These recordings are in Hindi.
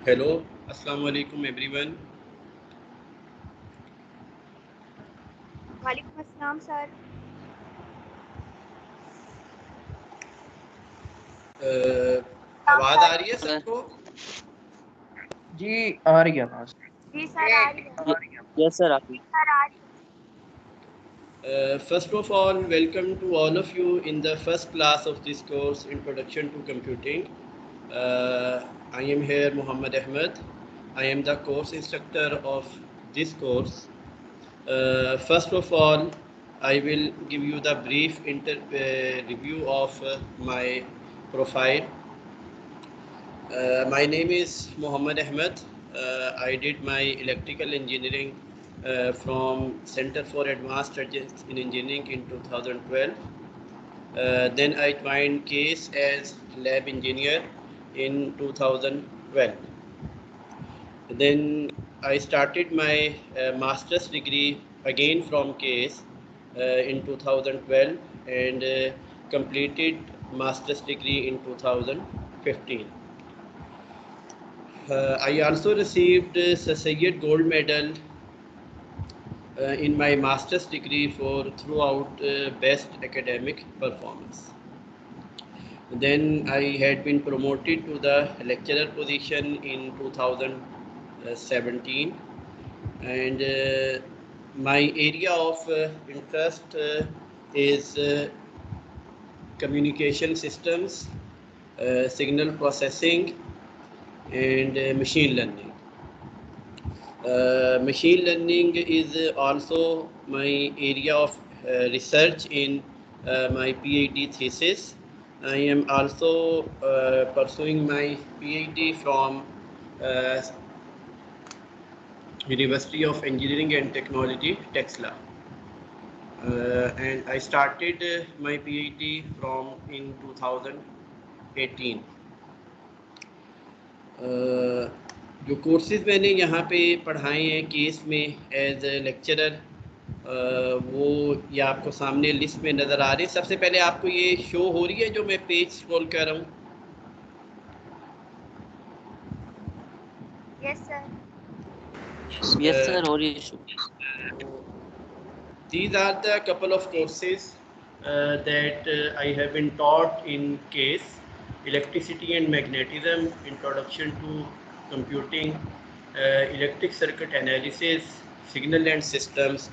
हेलो, अस्सलाम वालेकुम एवरीवन। वालेकुम अस्सलाम सर। आवाज़ आ रही है सबको? जी आ रही है आवाज। जी सर आ रही है। यस सर आप। First of all, welcome to all of you in the first class of this course, Introduction to Computing. I am here Muhammad Ahmed. I am the course instructor of this course. First of all, I will give you the brief review of my profile. My name is Muhammad Ahmed. I did my electrical engineering from Center for Advanced Studies in Engineering in 2012. Then I joined CASE as lab engineer in 2012. Then I started my master's degree again from CASE in 2012 and completed master's degree in 2015. I also received Sir Syed Gold Medal in my master's degree for throughout best academic performance. Then I had been promoted to the lecturer position in 2017, and my area of interest is communication systems, signal processing, and machine learning. Machine learning is also my area of research in my PhD thesis. I am also pursuing my PhD from uh, University of Engineering and Technology, Texla. And I started my PhD from in 2018. जो कोर्सेज़ मैंने यहाँ पे पढ़ाए हैं केस में एज ए लेक्चरर, वो ये आपको सामने लिस्ट में नज़र आ रही है। सबसे पहले आपको ये शो हो रही है जो मैं पेज स्क्रॉल कर रहा हूँ? Yes sir. यस सर हो रही है। These are the couple of courses that I have been taught in CASE: Electricity and Magnetism, Introduction to Computing, Electric Circuit Analysis, Signal and Systems,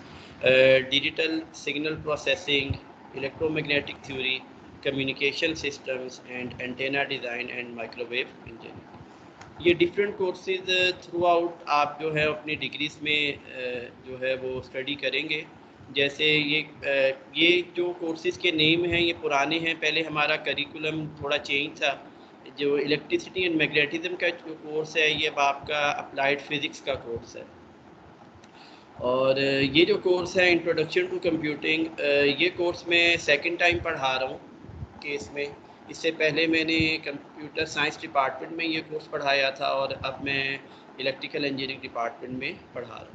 Digital Signal Processing, Electromagnetic Theory, Communication Systems, and Antenna Design and Microwave Engineering. ये डिफरेंट कोर्सेज थ्रू आउट आप जो है अपनी डिग्रीज में जो है वो स्टडी करेंगे। जैसे ये जो कोर्सेज के नेम हैं ये पुराने हैं, पहले हमारा करिकुलम थोड़ा चेंज था। जो इलेक्ट्रिसिटी एंड मैग्नेटिज्म का जो कोर्स है ये अब आपका अप्लाइड फिज़िक्स का कोर्स है। और ये जो कोर्स है इंट्रोडक्शन टू कंप्यूटिंग, ये कोर्स मैं सेकंड टाइम पढ़ा रहा हूँ केस में। इससे पहले मैंने कंप्यूटर साइंस डिपार्टमेंट में ये कोर्स पढ़ाया था और अब मैं इलेक्ट्रिकल इंजीनियरिंग डिपार्टमेंट में पढ़ा रहा हूँ।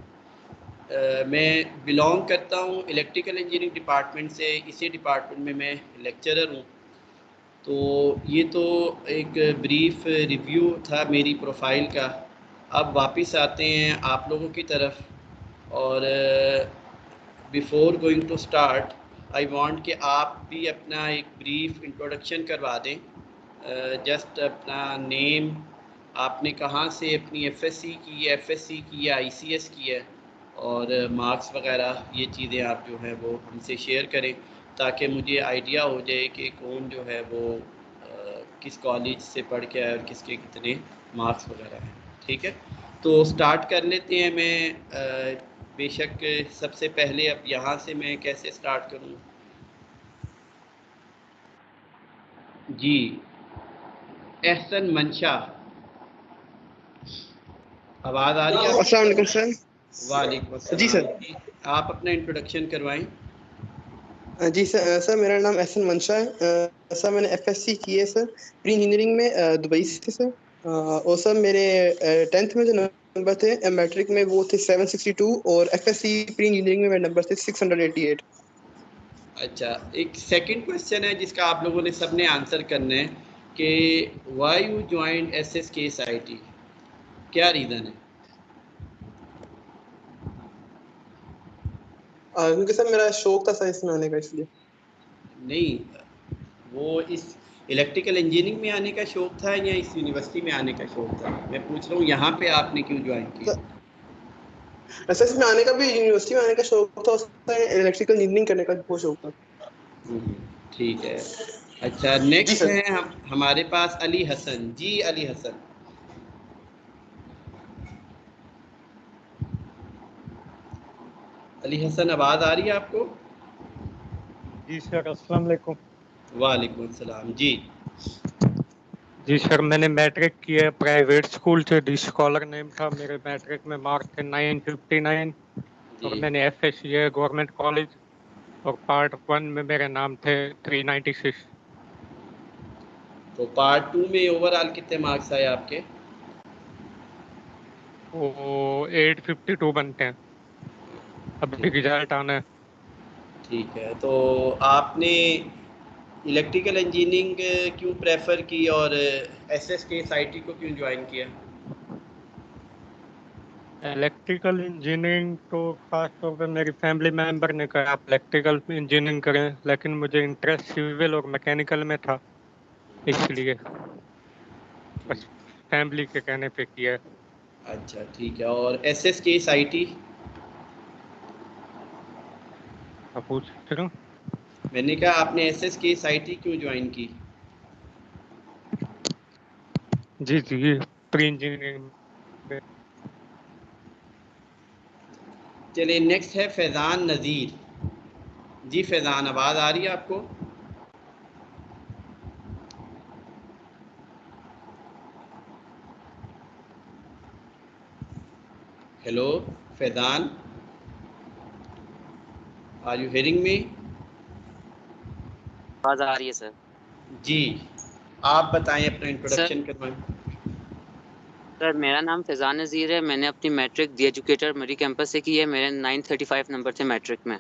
मैं बिलोंग करता हूँ इलेक्ट्रिकल इंजीनियरिंग डिपार्टमेंट से, इसी डिपार्टमेंट में मैं लेक्चरर हूँ। तो ये तो एक ब्रीफ रिव्यू था मेरी प्रोफाइल का। अब वापस आते हैं आप लोगों की तरफ। और before going to start I want कि आप भी अपना एक ब्रीफ इंट्रोडक्शन करवा दें। जस्ट अपना नेम, आपने कहाँ से अपनी एफएससी की है, एफएससी की है, आईसीएस की है, और मार्क्स वगैरह ये चीज़ें आप जो है वो हमसे शेयर करें ताकि मुझे आइडिया हो जाए कि कौन जो है वो किस कॉलेज से पढ़ के आया और किसके कितने मार्क्स वगैरह हैं। ठीक है, तो स्टार्ट कर लेते हैं। मैं बेशक सबसे पहले अब यहाँ से मैं कैसे स्टार्ट करूँ? जी, एहसन मंशा, आवाज़ आ रही है? अस्सलाम वालेकुम सर। वालेकुम अस्सलाम। जी सर। आप अपना इंट्रोडक्शन करवाएं। जी सर मेरा नाम एहसन मंशा है। सर मैंने एफएससी की है सर प्री इंजीनियरिंग में दुबई से सर। और सर मेरे 10th में जो नंबर थे मैट्रिक में वो थे 762 और एफएससी प्री इंजीनियरिंग में मेरे नंबर थे 688। अच्छा, एक सेकंड क्वेश्चन है जिसका आप लोगों ने सबने आंसर करना है कि व्हाई यू ज्वाइंड एसएसके साइटी। क्या रीज़न है? क्योंकि सर मेरा शौक था सर इसमें आने का, इसलिए। नहीं, वो इस इलेक्ट्रिकल इंजीनियरिंग में आने का शौक था या इस यूनिवर्सिटी में आने का शौक था? मैं पूछ रहा हूँ यहाँ पे आपने क्यों ज्वाइन किया? सर इसमें आने का भी, यूनिवर्सिटी में आने का शौक था, उसमें इलेक्ट्रिकल इंजीनियरिंग करने का बहुत शौक था। ठीक है। अच्छा, जी नेक्स्ट सर। है हमारे पास अली हसन। जी अली हसन। अली हसन, आवाज़ आ रही है आपको? जी सर, अस्सलाम वालेकुम। वालेकुम सलाम। जी जी सर, मैंने मैट्रिक किया प्राइवेट स्कूल से, दी स्कॉलर नेम था। मेरे मैट्रिक में मार्क थे 959 और जी। मैंने FS किया गवर्नमेंट कॉलेज और पार्ट 1 में मेरे नाम थे 396। तो पार्ट 2 में ओवरऑल कितने मार्क्स आए आपके? वो 852 बनते हैं, अभी ठीक रिजल्ट आना है। ठीक है। तो आपने इलेक्ट्रिकल इंजीनियरिंग क्यों प्रेफर की और SSK-SIT को क्यों ज्वाइन किया? इलेक्ट्रिकल इंजीनियरिंग तो खास तौर पे मेरी फैमिली मेंबर ने कहा आप इलेक्ट्रिकल इंजीनियरिंग करें, लेकिन मुझे इंटरेस्ट सिविल और मैकेनिकल में था, इसलिए बस फैमिली के कहने पे किया है। अच्छा ठीक है। और SSK-SIT? आप पूछ रहे हो? मैंने कहा आपने SSK-SIT क्यों ज्वाइन की? जी जी, प्री इंजीनियरिंग में। चलिए, नेक्स्ट है फैज़ान नज़ीर। जी फैज़ान, आवाज़ आ रही है आपको? Hello Faizan, are you hearing me? आवाज आ रही है सर। जी, आप बताएं, अपना सर इंट्रोडक्शन करवाएं। सर मेरा नाम फैज़ान नज़ीर है। मैंने अपनी मैट्रिक दी एजुकेटर मरी कैंपस से की है। मेरे 935 नंबर थे मैट्रिक में।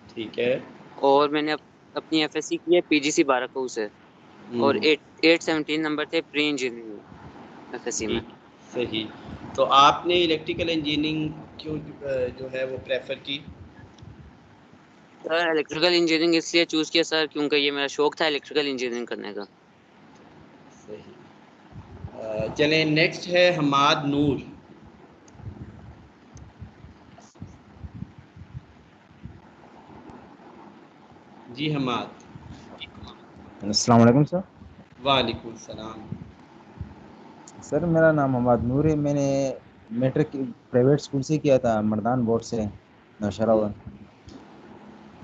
ठीक है। और मैंने अपनी FSC की है PGC बाराकऊ से। और 817 नंबर थे प्री इंजीनियरिंग FSC में। ठीक, सही। तो आपने इलेक्ट्रिकल इंजीनियरिंग क्यों जो है वो प्रेफर की? सर इलेक्ट्रिकल इंजीनियरिंग इसलिए चूज़ किया सर क्योंकि ये मेरा शौक था इलेक्ट्रिकल इंजीनियरिंग करने का। सही। चलें, नेक्स्ट है हमाद नूर। जी हमाद। अस्सलाम वालेकुम सर। वालेकुम सलाम। सर मेरा नाम हमाद नूर है। मैंने मैट्रिक प्राइवेट स्कूल से किया था, मर्दान बोर्ड से, नौशरावन।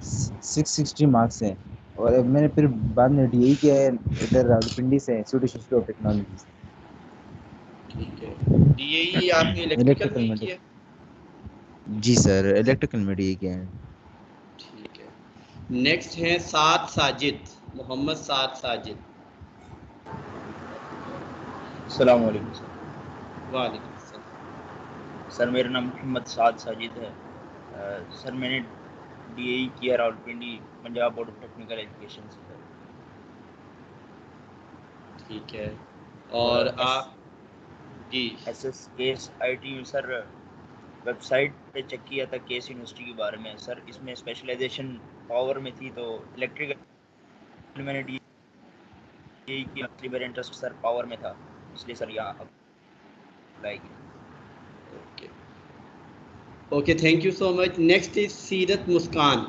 660 मार्क्स है। और अब मैंने फिर बाद में DAE किया है इधर रावलपिंडी से, इंस्टीट्यूट ऑफ टेक्नोलॉजी से, ठीक है। DAE आपने इलेक्ट्रिकल में इलेक्ट्रिकल ही में। किया? जी सर, इलेक्ट्रिकल में DAE किया है। ठीक है। नेक्स्ट है साद साजिद, मोहम्मद साद साजिद। अस्सलाम वालेकुम सर। वालेकुम सलाम। सर मेरा नाम मोहम्मद साद साजिद है। सर मैंने DAE किया Rawalpindi Punjab board of technical education से सर। ठीक है। और आप? जी SSK-SIT में सर वेबसाइट पे चेक किया था केस यूनिवर्सिटी के बारे में सर, इसमें स्पेशलाइजेशन पावर में थी, तो इलेक्ट्रिकल मैंने DAE किया। मेरा इंटरेस्ट सर पावर में था, इसलिए सर यहाँ अप्लाई किया। Okay okay, thank you so much. Next is सीरत मुस्कान।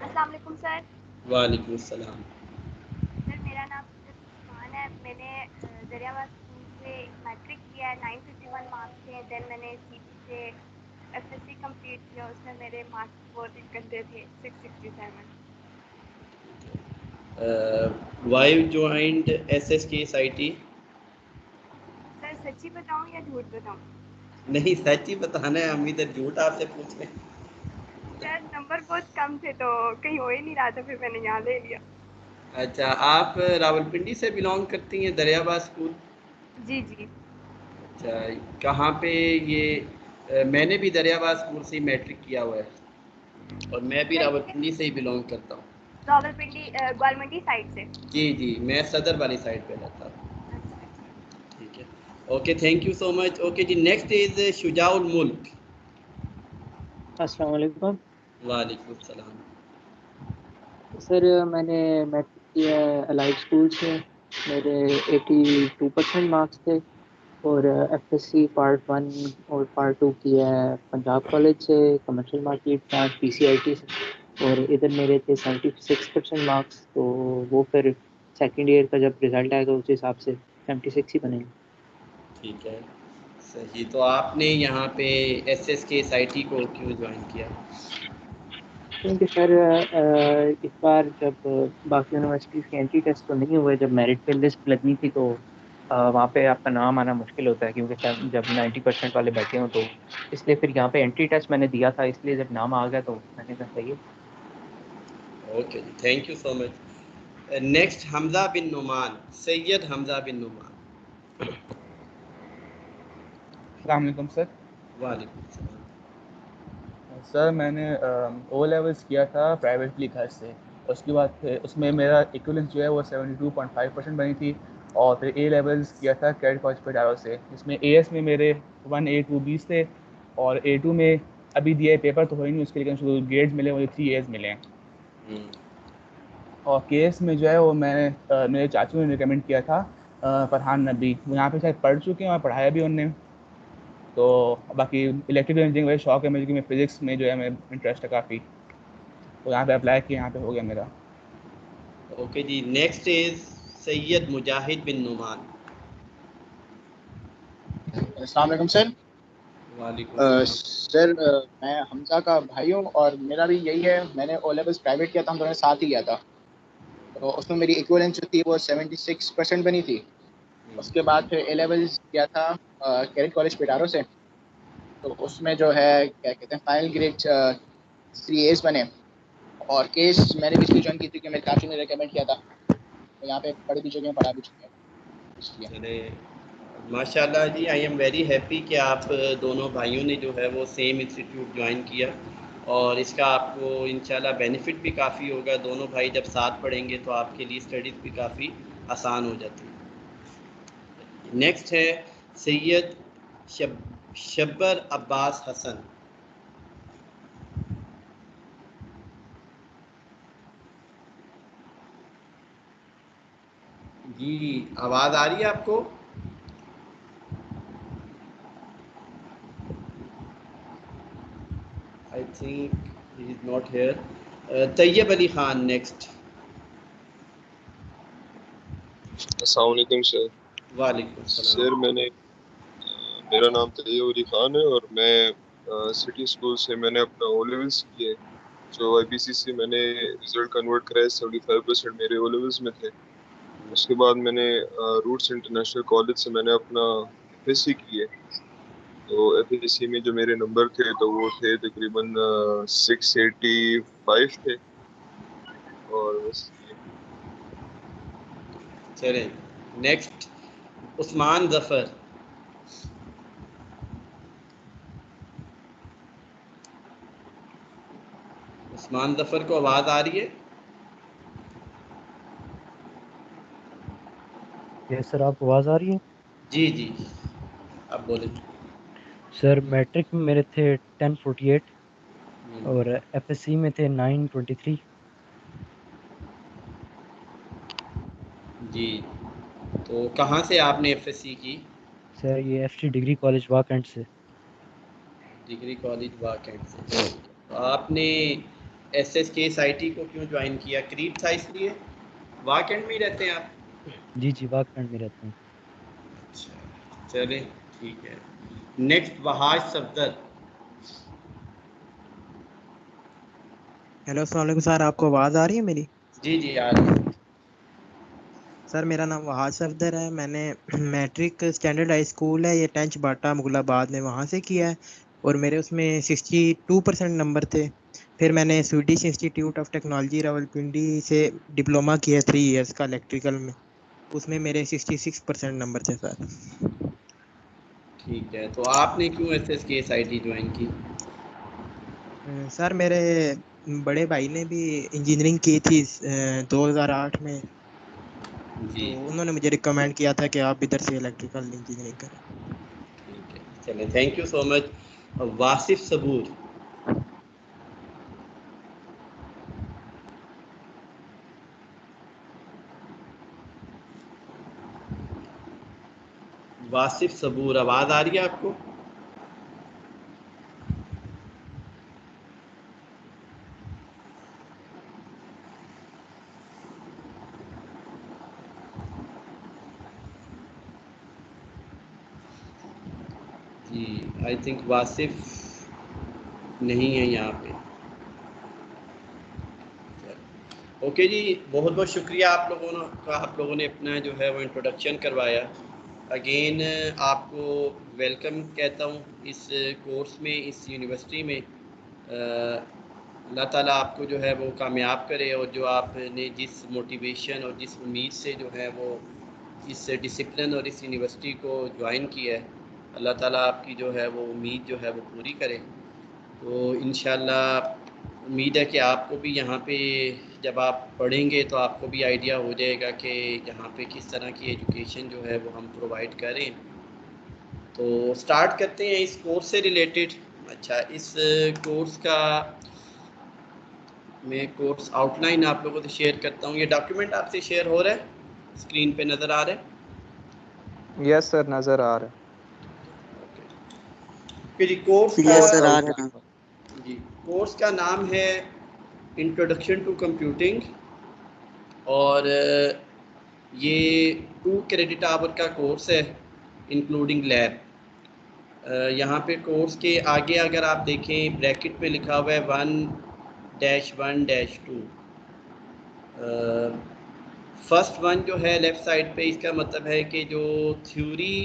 अस्सलाम वालेकुम सर। वालेकुम सलाम। सर मेरा नाम सीरत मुस्कान है। मैंने दरियाबाद स्कूल से मैट्रिक किया है, 951 मार्क्स थे। देन मैंने CP से FSC कंप्लीट किया, उसमें मेरे मार्क्स बहुत ही गंदे थे, 667। Y joined SSK-SIT? सर सच्ची बताऊं या झूठ बताऊं? नहीं, सच ही बताना है, हम इधर झूठ आपसे पूछ रहे हैं। सर नंबर बहुत कम थे तो कहीं हो ही नहीं रहा था, फिर मैंने यहाँ ले लिया। अच्छा, आप रावलपिंडी से बिलोंग करती हैं, दरियाबाद स्कूल? जी जी। अच्छा, कहाँ पे ये? मैंने भी दरियाबाद स्कूल से ही मैट्रिक किया हुआ है और मैं भी सर ये रावलपिंडी से ही बिलोंग करता हूँ। रावलपिंडी ग्वालमंडी साइड से। जी जी, मैं सदर वाली साइड पे रहता हूँ। अच्छा अच्छा। ठीक Okay, thank you so much. Okay ji, next is Shujaul मुल्क. अस्सलाम वालेकुम वालेकुम सलाम. सर। मैंने मैट्रिक किया है अलाइव स्कूल से। मेरे 82% मार्क्स थे। और एफएससी पार्ट 1 और पार्ट 2 किया है पंजाब कॉलेज से, कमर्शियल मार्केट ब्रांच पीसीआईटी से। और इधर मेरे थे 76% मार्क्स, तो वो फिर सेकंड ईयर का जब रिजल्ट आएगा उस हिसाब से 76 ही बनेंगे। ठीक है, सही. तो आपने यहाँ पे SSK SIT को क्यों ज्वाइन किया? क्योंकि सर इस बार जब बाकी यूनिवर्सिटीज़ के एंट्री टेस्ट तो नहीं हुए, जब मेरिट पे लिस्ट लगी थी तो वहाँ पे आपका नाम आना मुश्किल होता है, क्योंकि जब 90% वाले बैठे हों तो इसलिए फिर यहाँ पे एंट्री टेस्ट मैंने दिया था, इसलिए जब नाम आ गया तो मैंने कहा सही है। ओके जी, thank you so much. Next Hamza bin Numan, Syed Hamza bin Numan. अस्सलाम वालेकुम सर. वालेकुम सलाम. सर मैंने ओ लेवल्स किया था प्राइवेटली घर से. उसके बाद फिर उसमें मेरा इक्विवेलेंस जो है वो 72.5% बनी थी. और फिर ए लेवल्स किया था कैरेट कॉलेज पटियाला से. इसमें एएस में मेरे 1A 2Bs थे. और A2 में अभी दिए पेपर तो हो ही नहीं उसके, लेकिन ग्रेड्स मिले, मुझे 3As मिले हैं. और केएस में जो है वो मैंने मेरे चाचू ने रिकमेंड किया था फरहान नबी. वो यहाँ पे शायद पढ़ चुके हैं और पढ़ाया भी उनने. तो बाकी इलेक्ट्रिकल इंजीनियरिंग मेरा शौक है मुझे, कि मैं फिजिक्स में जो है मैं इंटरेस्ट है काफ़ी. तो यहाँ पे अप्लाई किया, यहाँ पे हो गया मेरा. ओके जी, नेक्स्ट इज सैयद मुजाहिद बिन नुमान. अस्सलाम वालेकुम सर. वालेकुम सलाम. सर मैं हमजा का भाई हूँ और मेरा भी यही है. मैंने ओ लेवल्स प्राइवेट किया था, हम दोनों साथ ही किया था. तो उसमें मेरी इक्विवेलेंस जो थी वो 76% बनी थी. उसके बाद फिर ए लेवल्स किया था कैरेट कॉलेज पिटारो से. तो उसमें जो है क्या कहते हैं फाइनल ग्रेड 3As बने. और केस मैंने भी इसलिए ज्वाइन की थी कि मेरे चाचू ने रिकमेंड किया था. तो यहाँ पे पढ़ भी चुके हैं, पढ़ा भी चुके हैं, इसलिए. चले माशाल्लाह जी, आई एम वेरी हैप्पी कि आप दोनों भाइयों ने जो है वो सेम इंस्टीट्यूट ज्वाइन किया. और इसका आपको इंशाल्लाह बेनिफिट भी काफ़ी होगा. दोनों भाई जब साथ पढ़ेंगे तो आपके लिए स्टडीज़ भी काफ़ी आसान हो जाती है. नेक्स्ट है सैयद शब्बर अब्बास हसन. जी, आवाज़ आ रही है आपको? I think he is not here. Tayyab Ali Khan next. अस्सलाम वालेकुम सर. वालेकुम सलाम. सर मेरा नाम तैयब अली खान है और मैं सिटी स्कूल से मैंने अपना ओ लेवल्स किए. जो IBC से मैंने रिजल्ट कन्वर्ट कराया, 75% मेरे ओ लेवल्स में थे. उसके बाद मैंने रूट्स इंटरनेशनल कॉलेज से मैंने अपना FSC किए. तो FSC में जो मेरे नंबर थे तो वो थे तकरीबन 685 थे. और बस चलें, नेक्स्ट उस्मान जफ़र. उस्मान जफ़र को आवाज़ आ रही है? यस सर, आपको आवाज़ आ रही है? जी जी, आप बोलें. सर मैट्रिक में मेरे थे 1048 और एफएससी में थे 923. जी, तो कहाँ से आपने FSC की? सर ये FC डिग्री कॉलेज वाकंड से. डिग्री कॉलेज वाकंड से. तो आपने SSK SIT को क्यों ज्वाइन किया? करीब था इसलिए? वाकंड में ही रहते हैं आप? जी जी, वाकंड में रहता हूँ. अच्छा, चलें ठीक है. नेक्स्ट वहाज सफदर. हेलो, अस्सलाम वालेकुम सर. आपको आवाज़ आ रही है मेरी? जी जी, आ रही है. सर मेरा नाम वहाज सफदर है. मैंने मैट्रिक स्टैंडर्ड हाई स्कूल है ये टेंच बाटा मुगलाबाद में, वहाँ से किया है. और मेरे उसमें 62% नंबर थे. फिर मैंने Swedish institute of technology Rawalpindi से डिप्लोमा किया 3 इयर्स का इलेक्ट्रिकल में. उसमें मेरे 66% नंबर थे सर. ठीक है, तो आपने क्यों SSK SIT ज्वाइन की? सर मेरे बड़े भाई ने भी इंजीनियरिंग की थी 2008 में. जी तो उन्होंने मुझे रिकमेंड किया था कि आप इधर से इलेक्ट्रिकल इंजीनियरिंग करें। ठीक है, चलिए thank you so much. Wasif Saboor. Wasif Saboor, आवाज़ आ रही है आपको? जी आई थिंक वासिफ नहीं है यहाँ पे। ओके जी, बहुत बहुत शुक्रिया आप लोगों ने अपना जो है वो इंट्रोडक्शन करवाया। अगेन आपको वेलकम कहता हूँ इस कोर्स में, इस यूनिवर्सिटी में। अल्लाह ताला आपको जो है वो कामयाब करे, और जो आपने जिस मोटिवेशन और जिस उम्मीद से जो है वो इस डिसिप्लिन और इस यूनिवर्सिटी को ज्वाइन किया है, अल्लाह ताला आपकी जो है वो उम्मीद जो है वो पूरी करे। तो इंशाल्लाह उम्मीद है कि आपको भी यहाँ पे जब आप पढ़ेंगे तो आपको भी आइडिया हो जाएगा कि यहाँ पे किस तरह की एजुकेशन जो है वो हम प्रोवाइड करें। तो स्टार्ट करते हैं इस कोर्स से रिलेटेड। अच्छा, इस कोर्स का मैं कोर्स आउटलाइन आप लोगों से शेयर करता हूँ। ये डॉक्यूमेंट आपसे शेयर हो रहा है, स्क्रीन पे नज़र आ रहा है? यस सर, नज़र आ रहा है। फिर कोर्स का यस सर, आ रहा है। जी, कोर्स का नाम है इंट्रोडक्शन टू कंप्यूटिंग, और ये 2 क्रेडिट आवर का कोर्स है इंक्लूडिंग लैब। यहाँ पे कोर्स के आगे अगर आप देखें ब्रैकेट पे लिखा हुआ है 1-1-2। फर्स्ट वन जो है लेफ़्ट साइड पे, इसका मतलब है कि जो थ्योरी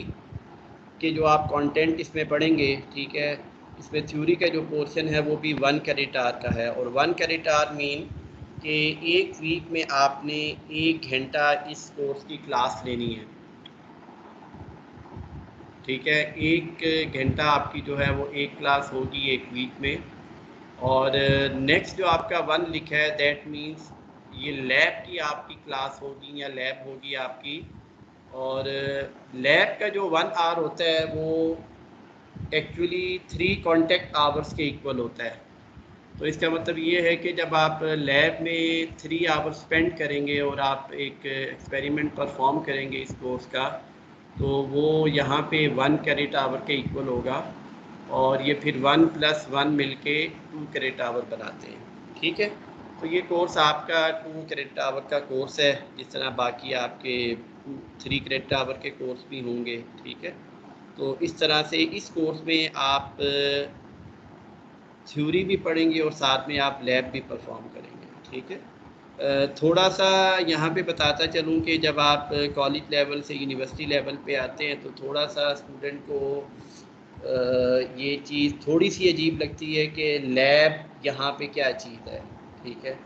के जो आप कंटेंट इसमें पढ़ेंगे, ठीक है, इसमें थ्योरी का जो पोर्शन है वो भी 1 क्रेडिट आवर का है। और 1 क्रेडिट आवर मीन कि 1 वीक में आपने 1 घंटा इस कोर्स की क्लास लेनी है, ठीक है। 1 घंटा आपकी जो है वो एक क्लास होगी 1 वीक में। और नेक्स्ट जो आपका 1 लिखा है दैट मीन्स ये लैब की आपकी क्लास होगी या लैब होगी आपकी। और लैब का जो 1 आवर होता है वो एक्चुअली 3 कॉन्टैक्ट आवर्स के इक्वल होता है। तो इसका मतलब ये है कि जब आप लैब में 3 आवर स्पेंड करेंगे और आप एक एक्सपेरिमेंट परफॉर्म करेंगे इस कोर्स का, तो वो यहाँ पे 1 क्रेडिट आवर के इक्वल होगा। और ये फिर 1 + 1 मिलके 2 क्रेडिट आवर बनाते हैं, ठीक है। तो ये कोर्स आपका 2 क्रेडिट आवर का कोर्स है, जिस तरह बाकी आपके 3 क्रेडिट आवर के कोर्स भी होंगे, ठीक है। तो इस तरह से इस कोर्स में आप थ्योरी भी पढ़ेंगे और साथ में आप लैब भी परफॉर्म करेंगे, ठीक है। थोड़ा सा यहाँ पे बताता चलूँ कि जब आप कॉलेज लेवल से यूनिवर्सिटी लेवल पे आते हैं तो थोड़ा सा स्टूडेंट को ये चीज़ थोड़ी सी अजीब लगती है कि लैब यहाँ पे क्या चीज़ है, ठीक है।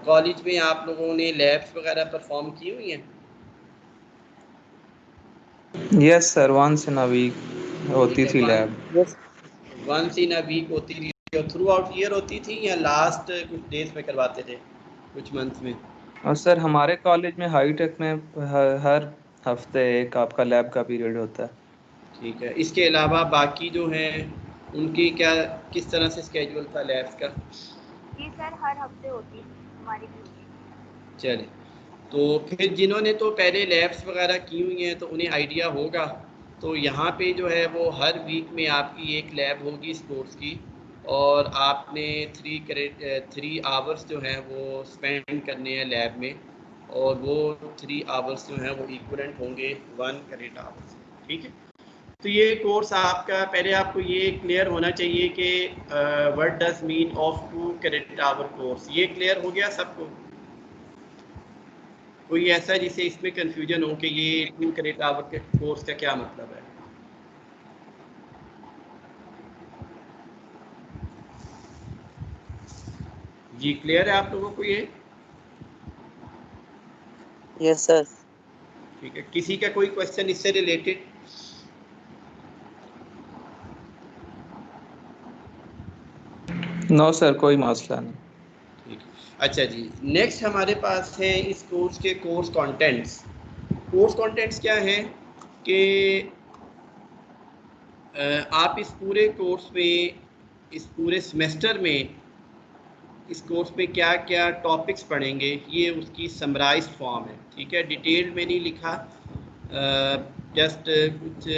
कॉलेज में आप लोगों ने लैब्स वगैरह परफॉर्म की हुई हैं? Yes sir, once in a week होती थी lab. Once in a week होती थी, और थ्रू आउट ईयर होती थी या लास्ट कुछ डेज में करवाते थे, कुछ मंथ में? और सर हमारे कॉलेज में हाईटेक में हर हफ्ते एक आपका लैब का पीरियड होता है। ठीक है। इसके अलावा बाकी जो हैं उनकी क्या, किस तरह से स्केड्यूल था लैब्स का? जी सर, हर हफ्ते होती थी, हमारी भी होती थी। चले, तो फिर जिन्होंने तो पहले लैब्स वगैरह की हुई हैं तो उन्हें आइडिया होगा। तो यहाँ पे जो है वो हर वीक में आपकी एक लैब होगी इस कोर्स की, और आपने 3 आवर्स जो हैं वो स्पेंड करने हैं लैब में, और वो 3 आवर्स जो हैं वो इक्वलेंट होंगे 1 क्रेडिट आवर्स, ठीक है। तो ये कोर्स आपका, पहले आपको ये क्लियर होना चाहिए कि what does mean of 2 credit hour course. ये क्लियर हो गया सबको? कोई ऐसा जिसे इसमें कंफ्यूजन हो कि ये 2 क्रेडिट आवर के कोर्स का क्या मतलब है? जी क्लियर है आप लोगों को ये? Yes sir. ठीक है, किसी का कोई क्वेश्चन इससे रिलेटेड? नो सर, कोई मसला नहीं। ठीक है। अच्छा जी, नेक्स्ट हमारे पास है इस कोर्स के कोर्स कंटेंट्स। कोर्स कंटेंट्स क्या हैं कि आप इस पूरे कोर्स में, इस पूरे सेमेस्टर में इस कोर्स में क्या क्या टॉपिक्स पढ़ेंगे, ये उसकी समराइज्ड फॉर्म है, ठीक है। डिटेल में नहीं लिखा, जस्ट कुछ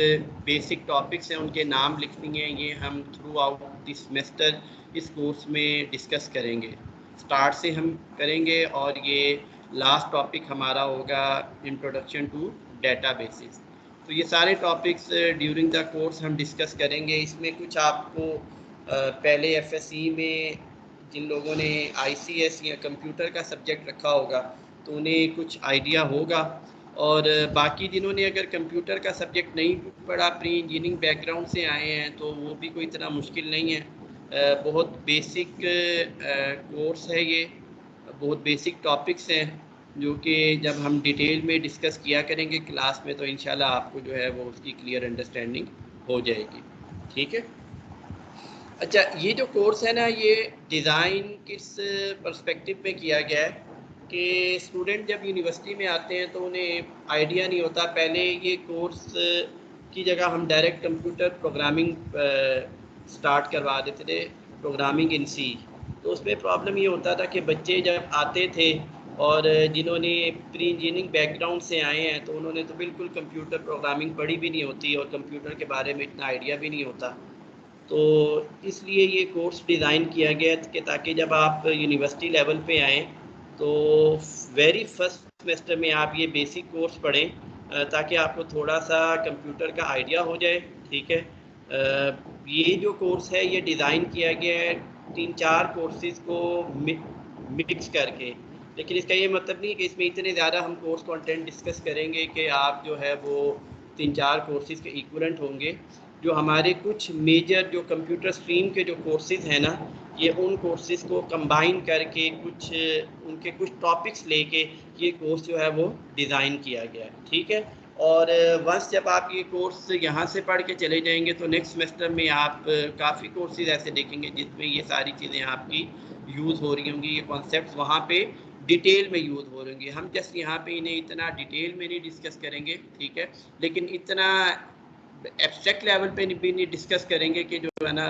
बेसिक टॉपिक्स हैं, उनके नाम लिखनी है। ये हम थ्रू आउट दिस सेमेस्टर इस कोर्स में डिस्कस करेंगे। स्टार्ट से हम करेंगे और ये लास्ट टॉपिक हमारा होगा इंट्रोडक्शन टू डेटाबेसेस। तो ये सारे टॉपिक्स ड्यूरिंग द कोर्स हम डिस्कस करेंगे। इसमें कुछ आपको पहले एफएससी में जिन लोगों ने आईसीएस या कंप्यूटर का सब्जेक्ट रखा होगा तो उन्हें कुछ आइडिया होगा, और बाकी जिन्होंने अगर कंप्यूटर का सब्जेक्ट नहीं पढ़ा, प्री इंजीनियरिंग बैकग्राउंड से आए हैं, तो वो भी कोई इतना मुश्किल नहीं है। बहुत बेसिक कोर्स है ये, बहुत बेसिक टॉपिक्स हैं जो कि जब हम डिटेल में डिस्कस किया करेंगे क्लास में तो इंशाल्लाह आपको जो है वो उसकी क्लियर अंडरस्टैंडिंग हो जाएगी, ठीक है। अच्छा, ये जो कोर्स है ना, ये डिज़ाइन किस पर्सपेक्टिव में किया गया है कि स्टूडेंट जब यूनिवर्सिटी में आते हैं तो उन्हें आइडिया नहीं होता। पहले ये कोर्स की जगह हम डायरेक्ट कंप्यूटर प्रोग्रामिंग स्टार्ट करवा देते थे, प्रोग्रामिंग इन सी। तो उसमें प्रॉब्लम ये होता था कि बच्चे जब आते थे और जिन्होंने प्री इंजीनियरिंग बैकग्राउंड से आए हैं तो उन्होंने तो बिल्कुल कंप्यूटर प्रोग्रामिंग पढ़ी भी नहीं होती और कंप्यूटर के बारे में इतना आइडिया भी नहीं होता। तो इसलिए ये कोर्स डिज़ाइन किया गया कि ताकि जब आप यूनिवर्सिटी लेवल पे आएँ तो वेरी फर्स्ट सेमेस्टर में आप ये बेसिक कोर्स पढ़ें ताकि आपको थोड़ा सा कंप्यूटर का आइडिया हो जाए, ठीक है। ये जो कोर्स है ये डिज़ाइन किया गया है 3-4 कोर्सेज़ को मिक्स करके, लेकिन इसका ये मतलब नहीं है कि इसमें इतने ज़्यादा हम कोर्स कंटेंट डिस्कस करेंगे कि आप जो है वो 3-4 कोर्सेज़ के इक्वलेंट होंगे। जो हमारे कुछ मेजर जो कंप्यूटर स्ट्रीम के जो कोर्सेज़ हैं ना, ये उन कोर्सेज़ को कंबाइन करके कुछ उनके कुछ टॉपिक्स लेके ये कोर्स जो है वो डिज़ाइन किया गया है, ठीक है। और वंस जब आप ये कोर्स यहाँ से पढ़ के चले जाएंगे तो नेक्स्ट सेमेस्टर में आप काफ़ी कोर्सेज़ ऐसे देखेंगे जिसमें ये सारी चीज़ें आपकी यूज़ हो रही होंगी, ये कॉन्सेप्ट्स वहाँ पे डिटेल में यूज़ हो रही होंगी। हम जस्ट यहाँ पे इन्हें इतना डिटेल में नहीं डिस्कस करेंगे, ठीक है, लेकिन इतना एब्स्ट्रैक्ट लेवल पे भी नहीं डिस्कस करेंगे कि जो है ना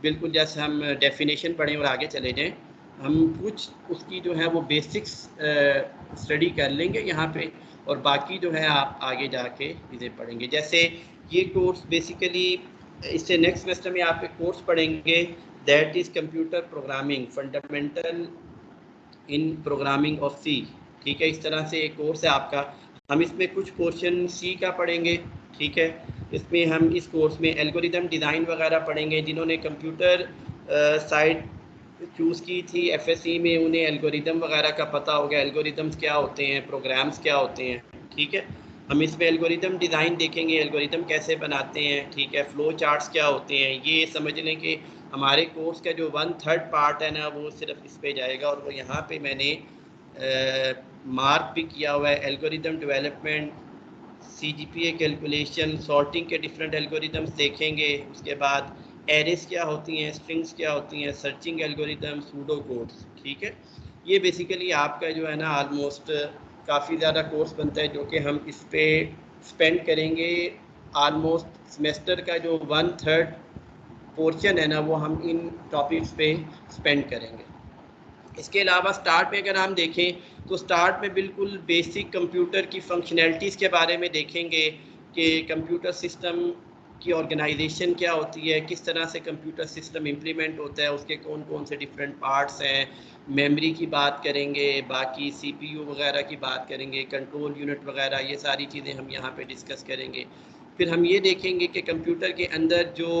बिल्कुल जैसे हम डेफिनेशन पढ़ें और आगे चले जाएं। हम कुछ उसकी जो है वो बेसिक्स स्टडी कर लेंगे यहाँ पे, और बाकी जो है आप आगे जाके चीज़ें पढ़ेंगे। जैसे ये कोर्स बेसिकली इससे नेक्स्ट सेमेस्टर में आप एक कोर्स पढ़ेंगे that is computer programming fundamental in programming of C, ठीक है। इस तरह से एक कोर्स है आपका। हम इसमें कुछ पोर्शन सी का पढ़ेंगे, ठीक है। इसमें हम इस कोर्स में एल्गोरिदम डिज़ाइन वगैरह पढ़ेंगे। जिन्होंने कंप्यूटर साइड चूज़ की थी एफएससी में उन्हें एल्गोरिदम वगैरह का पता होगा, एल्गोरिदम्स क्या होते हैं, प्रोग्राम्स क्या होते हैं, ठीक है। हम इसमें एल्गोरिदम डिज़ाइन देखेंगे, एल्गोरिदम कैसे बनाते हैं, ठीक है, फ्लो चार्ट्स क्या होते हैं। ये समझ लें कि हमारे कोर्स का जो 1/3 पार्ट है ना वो सिर्फ इस पे जाएगा, और वो यहाँ पे मैंने मार्क भी किया हुआ है। Algorithm development, CGPA calculation, sorting के डिफरेंट एल्गोरिदम्स देखेंगे। उसके बाद एरेस क्या होती हैं, स्ट्रिंग्स क्या होती हैं, सर्चिंग एल्गोरिदम, सूडो कोड्स, ठीक है। ये बेसिकली आपका जो है ना ऑलमोस्ट काफ़ी ज़्यादा कोर्स बनता है जो कि हम इस पे स्पेंड करेंगे। ऑलमोस्ट सेमेस्टर का जो 1/3 पोर्शन है ना वो हम इन टॉपिक्स पे स्पेंड करेंगे। इसके अलावा स्टार्ट में अगर हम देखें तो स्टार्ट में बिल्कुल बेसिक कंप्यूटर की फंक्शनैलिटीज़ के बारे में देखेंगे कि कंप्यूटर सिस्टम की ऑर्गेनाइजेशन क्या होती है, किस तरह से कंप्यूटर सिस्टम इम्प्लीमेंट होता है, उसके कौन कौन से डिफरेंट पार्ट्स हैं। मेमोरी की बात करेंगे, बाकी CPU वगैरह की बात करेंगे, कंट्रोल यूनिट वगैरह, ये सारी चीज़ें हम यहाँ पे डिस्कस करेंगे। फिर हम ये देखेंगे कि कंप्यूटर के अंदर जो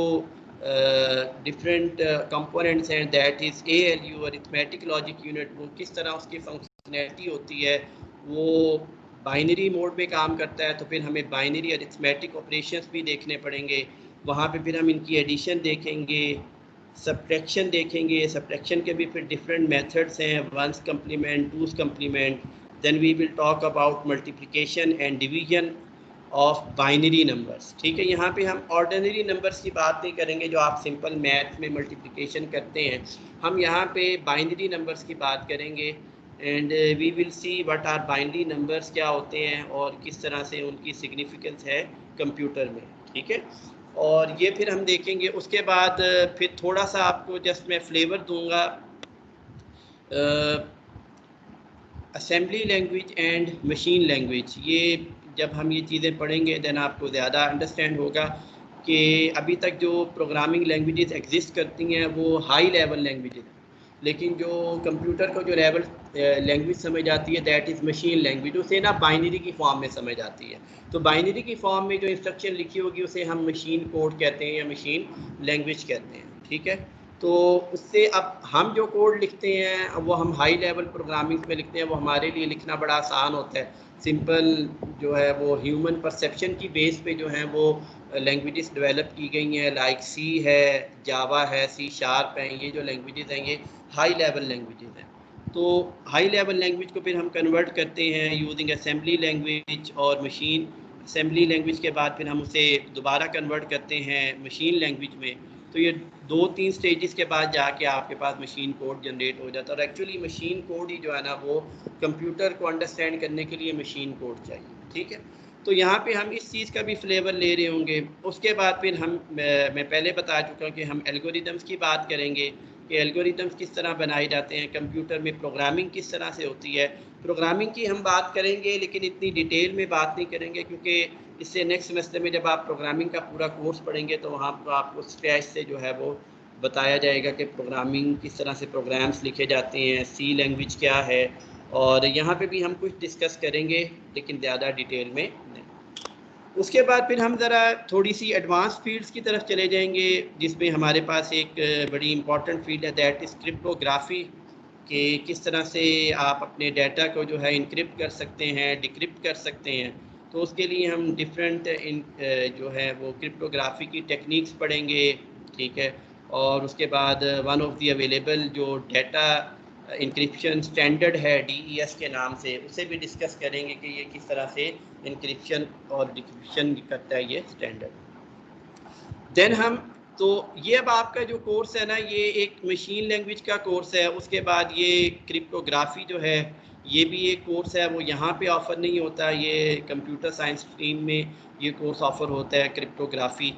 डिफरेंट कंपोनेंट्स हैं that is ALU arithmetic logic unit, वो किस तरह उसकी फंक्शनैलिटी होती है, वो बाइनरी मोड में काम करता है। तो फिर हमें बाइनरी अरिथमेटिक ऑपरेशंस भी देखने पड़ेंगे। वहाँ पे फिर हम इनकी एडिशन देखेंगे, सब्ट्रैक्शन देखेंगे। सब्ट्रैक्शन के भी फिर डिफरेंट मेथड्स हैं, ones complement, twos complement. Then we will talk about multiplication and division, of binary numbers. ठीक है, यहाँ पे हम ऑर्डिनरी नंबर्स की बात नहीं करेंगे जो आप सिंपल मैथ में मल्टीप्लिकेशन करते हैं, हम यहाँ पे बाइनरी नंबर्स की बात करेंगे and we will see what are binary numbers, क्या होते हैं और किस तरह से उनकी सिग्निफिकेंस है कंप्यूटर में। ठीक है, और ये फिर हम देखेंगे। उसके बाद फिर थोड़ा सा आपको जस्ट मैं फ्लेवर दूंगा assembly language and machine language. ये जब हम ये चीज़ें पढ़ेंगे देन आपको ज़्यादा अंडरस्टैंड होगा कि अभी तक जो प्रोग्रामिंग लैंग्वेजेस एग्जिस्ट करती हैं वो हाई लेवल लैंग्वेजेस, लेकिन जो कंप्यूटर को जो लेवल लैंग्वेज समझ आती है दैट इज़ मशीन लैंग्वेज, उसे ना बाइनरी की फॉर्म में समझ आती है। तो बाइनरी की फॉर्म में जो इंस्ट्रक्शन लिखी होगी उसे हम मशीन कोड कहते हैं या मशीन लैंग्वेज कहते हैं। ठीक है, तो उससे अब हम जो कोड लिखते हैं वो हम हाई लेवल प्रोग्रामिंग में लिखते हैं, वो हमारे लिए लिखना बड़ा आसान होता है। सिंपल जो है वो ह्यूमन परसेप्शन की बेस पे जो है वो लैंग्वेजेस डेवलप की गई हैं, लाइक सी है, जावा है, सी शार्प हैं, ये जो लैंग्वेजेस हैं ये हाई लेवल लैंग्वेजेस हैं। तो हाई लेवल लैंग्वेज को फिर हम कन्वर्ट करते हैं यूजिंग असेंबली लैंग्वेज और मशीन। असेंबली लैंग्वेज के बाद फिर हम उसे दोबारा कन्वर्ट करते हैं मशीन लैंग्वेज में। तो ये 2-3 स्टेजेस के बाद जाके आपके पास मशीन कोड जनरेट हो जाता है। और एक्चुअली मशीन कोड ही जो है ना वो कंप्यूटर को अंडरस्टैंड करने के लिए मशीन कोड चाहिए। ठीक है, तो यहाँ पे हम इस चीज़ का भी फ्लेवर ले रहे होंगे। उसके बाद फिर हम मैं पहले बता चुका हूँ कि हम एल्गोरिदम्स की बात करेंगे कि एल्गोरिदम्स किस तरह बनाए जाते हैं, कंप्यूटर में प्रोग्रामिंग किस तरह से होती है। प्रोग्रामिंग की हम बात करेंगे लेकिन इतनी डिटेल में बात नहीं करेंगे, क्योंकि इससे नेक्स्ट सेमेस्टर में जब आप प्रोग्रामिंग का पूरा कोर्स पढ़ेंगे तो वहाँ पर आपको स्क्रैच से जो है वो बताया जाएगा कि प्रोग्रामिंग किस तरह से प्रोग्राम्स लिखे जाते हैं, सी लैंग्वेज क्या है, और यहाँ पे भी हम कुछ डिस्कस करेंगे लेकिन ज़्यादा डिटेल में नहीं। उसके बाद फिर हम ज़रा थोड़ी सी एडवांस फील्ड्स की तरफ चले जाएंगे, जिसमें हमारे पास एक बड़ी इंपॉर्टेंट फील्ड है दैट इज़ क्रिप्टोग्राफी, कि किस तरह से आप अपने डाटा को जो है इनक्रिप्ट कर सकते हैं, डिक्रिप्ट कर सकते हैं। तो उसके लिए हम डिफरेंट जो है वो क्रिप्टोग्राफी की टेक्निक्स पढ़ेंगे। ठीक है, और उसके बाद वन ऑफ द अवेलेबल जो डाटा इंक्रिप्शन स्टैंडर्ड है DES के नाम से, उसे भी डिस्कस करेंगे कि ये किस तरह से इंक्रिप्शन और डिक्रिप्शन करता है ये स्टैंडर्ड। देन हम तो ये अब आपका जो कोर्स है ना ये एक मशीन लैंग्वेज का कोर्स है। उसके बाद ये क्रिप्टोग्राफी जो है ये भी एक कोर्स है, वो यहाँ पे ऑफ़र नहीं होता, ये कंप्यूटर साइंस स्ट्रीम में ये कोर्स ऑफ़र होता है क्रिप्टोग्राफी।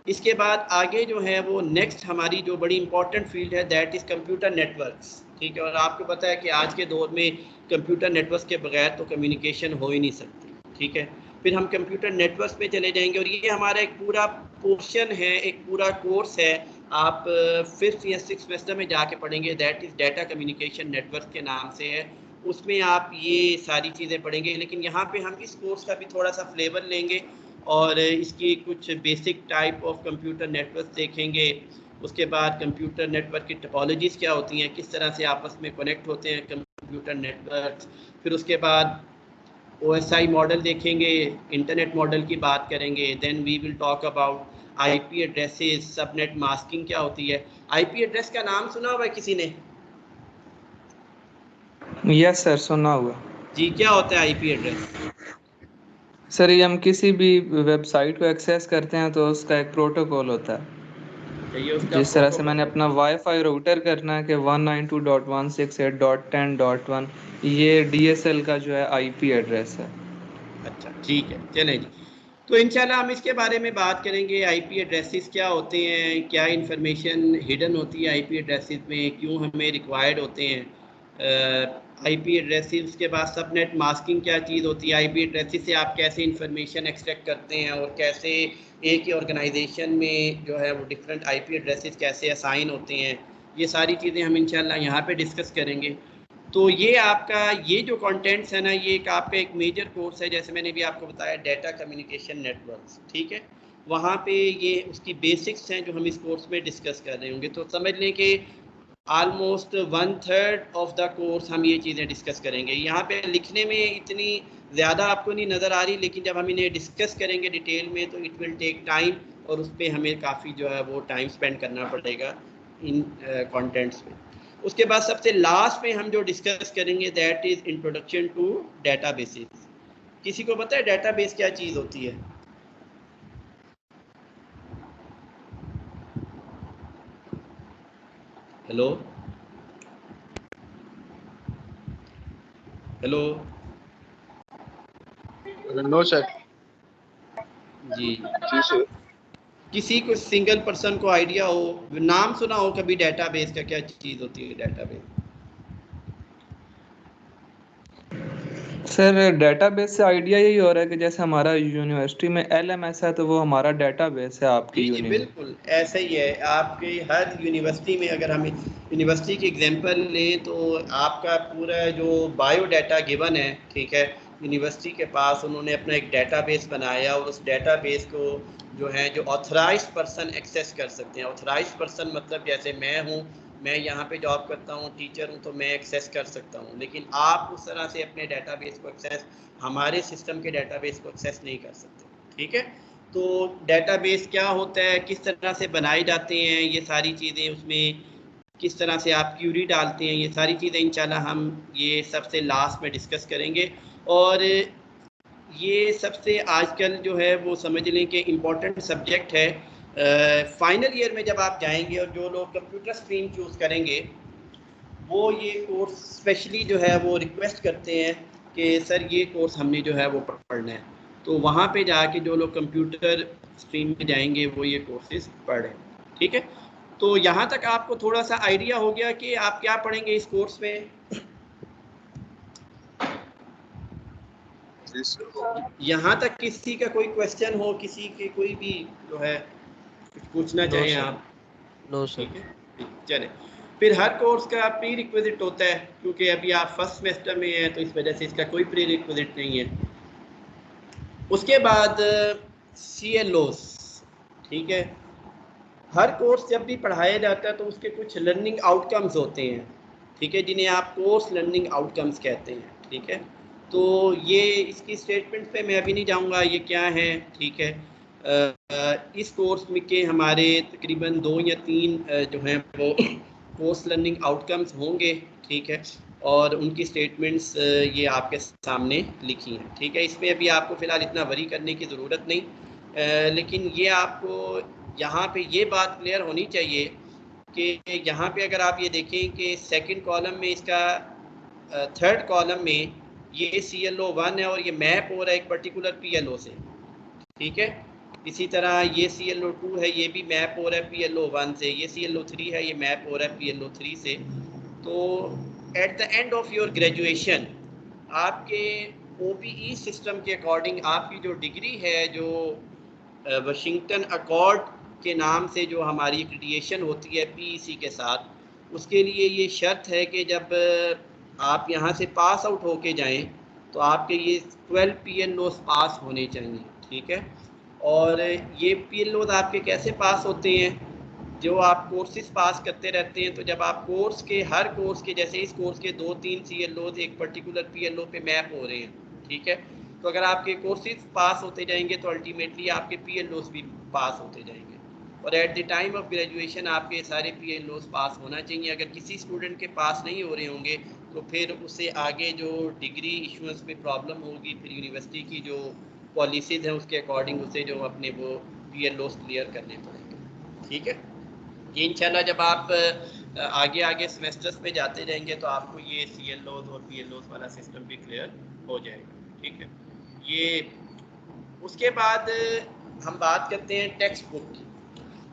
इसके बाद आगे जो है वो नेक्स्ट हमारी जो बड़ी इंपॉर्टेंट फील्ड है दैट इज़ कंप्यूटर नेटवर्क्स। ठीक है, और आपको पता है कि आज के दौर में कंप्यूटर नेटवर्क्स के बगैर तो कम्युनिकेशन हो ही नहीं सकती। ठीक है, फिर हम कंप्यूटर नेटवर्क्स पे चले जाएंगे और ये हमारा एक पूरा पोर्शन है, एक पूरा कोर्स है, आप 5th या 6th सेमेस्टर में जाके पढ़ेंगे, that is data communication network के नाम से है। उसमें आप ये सारी चीज़ें पढ़ेंगे, लेकिन यहाँ पे हम इस कोर्स का भी थोड़ा सा फ्लेवर लेंगे और इसकी कुछ basic type of computer network देखेंगे। उसके बाद कंप्यूटर नेटवर्क की टोपोलॉजीज़ क्या होती हैं, किस तरह से आपस में कनेक्ट होते हैं कंप्यूटर नेटवर्क। फिर उसके बाद OSI मॉडल देखेंगे, इंटरनेट मॉडल की बात करेंगे। Then we will talk about IP addresses, subnet masking क्या होती है। IP एड्रेस का नाम सुना हुआ है किसी ने? यस सर, सुना हुआ जी। क्या होता है IP एड्रेस? सर ये हम किसी भी वेबसाइट को एक्सेस करते हैं तो उसका एक प्रोटोकॉल होता है। जिस तरह से मैंने अपना वाईफाई राउटर करना है कि 192.168.10.1, ये DSL का जो है IP एड्रेस है। अच्छा ठीक है, चलें जी। तो इंशाल्लाह हम इसके बारे में बात करेंगे, IP एड्रेसेस क्या होते हैं, क्या इन्फॉर्मेशन हिडन होती है IP एड्रेसेस में, क्यों हमें रिक्वायर्ड होते हैं IP एड्रेसेस के बाद सबनेट मास्किंग क्या चीज़ होती है, IP एड्रेसेस से आप कैसे इन्फॉर्मेशन एक्सट्रैक्ट करते हैं और कैसे एक ही ऑर्गेनाइजेशन में जो है वो डिफरेंट IP एड्रेसेस कैसे असाइन होते हैं, ये सारी चीज़ें हम इंशाल्लाह यहाँ पे डिस्कस करेंगे। तो ये आपका ये जो कंटेंट्स है ना ये एक आपका एक मेजर कोर्स है, जैसे मैंने भी आपको बताया डाटा कम्युनिकेशन नेटवर्क्स। ठीक है, वहाँ पे ये उसकी बेसिक्स हैं जो हम इस कोर्स में डिस्कस कर रहे होंगे। तो समझ लें कि ऑलमोस्ट 1/3 ऑफ द कोर्स हम ये चीज़ें डिस्कस करेंगे। यहाँ पे लिखने में इतनी ज़्यादा आपको नहीं नज़र आ रही, लेकिन जब हम इन्हें डिस्कस करेंगे डिटेल में तो इट विल टेक टाइम और उस पर हमें काफ़ी जो है वो टाइम स्पेंड करना पड़ेगा इन कंटेंट्स पे। उसके बाद सबसे लास्ट में हम जो डिस्कस करेंगे that is introduction to databases. किसी को पता है डेटाबेस क्या चीज़ होती है? Hello hello no sir. जी जी सर। किसी को सिंगल पर्सन को आइडिया हो, नाम सुना हो कभी डेटाबेस का, क्या चीज़ होती है डेटाबेस? सर डेटाबेस से आइडिया यही हो रहा है कि जैसे हमारा यूनिवर्सिटी में LMS है तो वो हमारा डेटाबेस है आपकी जी यूनि में। बिल्कुल ऐसा ही है। आपके हर यूनिवर्सिटी में, अगर हम यूनिवर्सिटी की एग्जांपल लें तो आपका पूरा जो बायोडाटा गिवन है, ठीक है, यूनिवर्सिटी के पास उन्होंने अपना एक डेटाबेस बनाया और उस डेटाबेस को जो है जो ऑथराइज्ड पर्सन एक्सेस कर सकते हैं। ऑथराइज्ड पर्सन मतलब जैसे मैं हूँ, मैं यहाँ पे जॉब करता हूँ, टीचर हूँ, तो मैं एक्सेस कर सकता हूँ, लेकिन आप उस तरह से अपने डेटाबेस को एक्सेस, हमारे सिस्टम के डेटाबेस को एक्सेस नहीं कर सकते। ठीक है, तो डेटाबेस क्या होता है, किस तरह से बनाए जाते हैं, ये सारी चीज़ें, उसमें किस तरह से आप क्यूरी डालते हैं, ये सारी चीज़ें इंशाल्लाह हम ये सबसे लास्ट में डिस्कस करेंगे। और ये सबसे आजकल जो है वो समझ लें कि इम्पॉर्टेंट सब्जेक्ट है। फाइनल ईयर में जब आप जाएंगे और जो लोग कंप्यूटर स्ट्रीम चूज़ करेंगे वो ये कोर्स स्पेशली जो है वो रिक्वेस्ट करते हैं कि सर ये कोर्स हमने जो है वो पढ़ना है, तो वहाँ पे जाके जो लोग कंप्यूटर स्ट्रीम में जाएंगे वो ये कोर्सेज पढ़ें। ठीक है, तो यहाँ तक आपको थोड़ा सा आइडिया हो गया कि आप क्या पढ़ेंगे इस कोर्स में? यहाँ तक किसी का कोई क्वेश्चन हो, किसी के कोई भी जो है कुछ पूछना चाहें आप? No sir. ठीक है, चले। फिर हर कोर्स का प्री रिक्विजिट होता है, क्योंकि अभी आप फर्स्ट सेमेस्टर में हैं तो इस वजह से इसका कोई प्री रिक्विजिट नहीं है। उसके बाद CLOs, ठीक है, हर कोर्स जब भी पढ़ाया जाता है तो उसके कुछ लर्निंग आउटकम्स होते हैं, ठीक है, जिन्हें आप कोर्स लर्निंग आउटकम्स कहते हैं। ठीक है, तो ये इसकी स्टेटमेंट पे मैं अभी नहीं जाऊंगा ये क्या है। ठीक है, इस कोर्स में के हमारे तकरीबन 2 या 3 जो हैं वो कोर्स लर्निंग आउटकम्स होंगे। ठीक है, और उनकी स्टेटमेंट्स ये आपके सामने लिखी हैं। ठीक है, इसमें अभी आपको फ़िलहाल इतना वरी करने की ज़रूरत नहीं, लेकिन ये आपको यहाँ पे ये बात क्लियर होनी चाहिए कि यहाँ पे अगर आप ये देखें कि सेकंड कॉलम में इसका थर्ड कॉलम में ये CLO1 है और ये मैप हो रहा है एक पर्टिकुलर PLO से। ठीक है, इसी तरह ये CLO2 है, ये भी मैप हो रहा है PLO1 से, ये CLO3 है, ये मैप हो रहा है PLO3 से। तो eight the end of your graduation आपके OBE सिस्टम के अकॉर्डिंग आपकी जो डिग्री है, जो वाशिंगटन अकॉर्ड के नाम से जो हमारी एक्रेडिटेशन होती है PEC के साथ, उसके लिए ये शर्त है कि जब आप यहाँ से पास आउट होके जाएं तो आपके ये 12 PLOs पास होने चाहिए। ठीक है, और ये PLOs आपके कैसे पास होते हैं, जो आप कोर्सेज पास करते रहते हैं, तो जब आप कोर्स के हर कोर्स के, जैसे इस कोर्स के 2-3 CLOs एक पर्टिकुलर PLO पे मैप हो रहे हैं, ठीक है, तो अगर आपके कोर्सेज पास होते जाएंगे तो अल्टीमेटली आपके PLOs भी पास होते जाएंगे, और at the time of graduation आपके सारे PLOs पास होना चाहिए। अगर किसी स्टूडेंट के पास नहीं हो रहे होंगे तो फिर उसे आगे जो डिग्री इशूएंस में प्रॉब्लम होगी, फिर यूनिवर्सिटी की जो पॉलिसीज़ हैं उसके अकॉर्डिंग उसे जो अपने वो PLOs क्लियर करने पड़ेंगे। ठीक है, ये इंशाल्लाह जब आप आगे आगे सेमेस्टर्स में जाते रहेंगे तो आपको ये CLOs और PLOs वाला सिस्टम भी क्लियर हो जाएगा। ठीक है, ये उसके बाद हम बात करते हैं टेक्स्ट बुक की।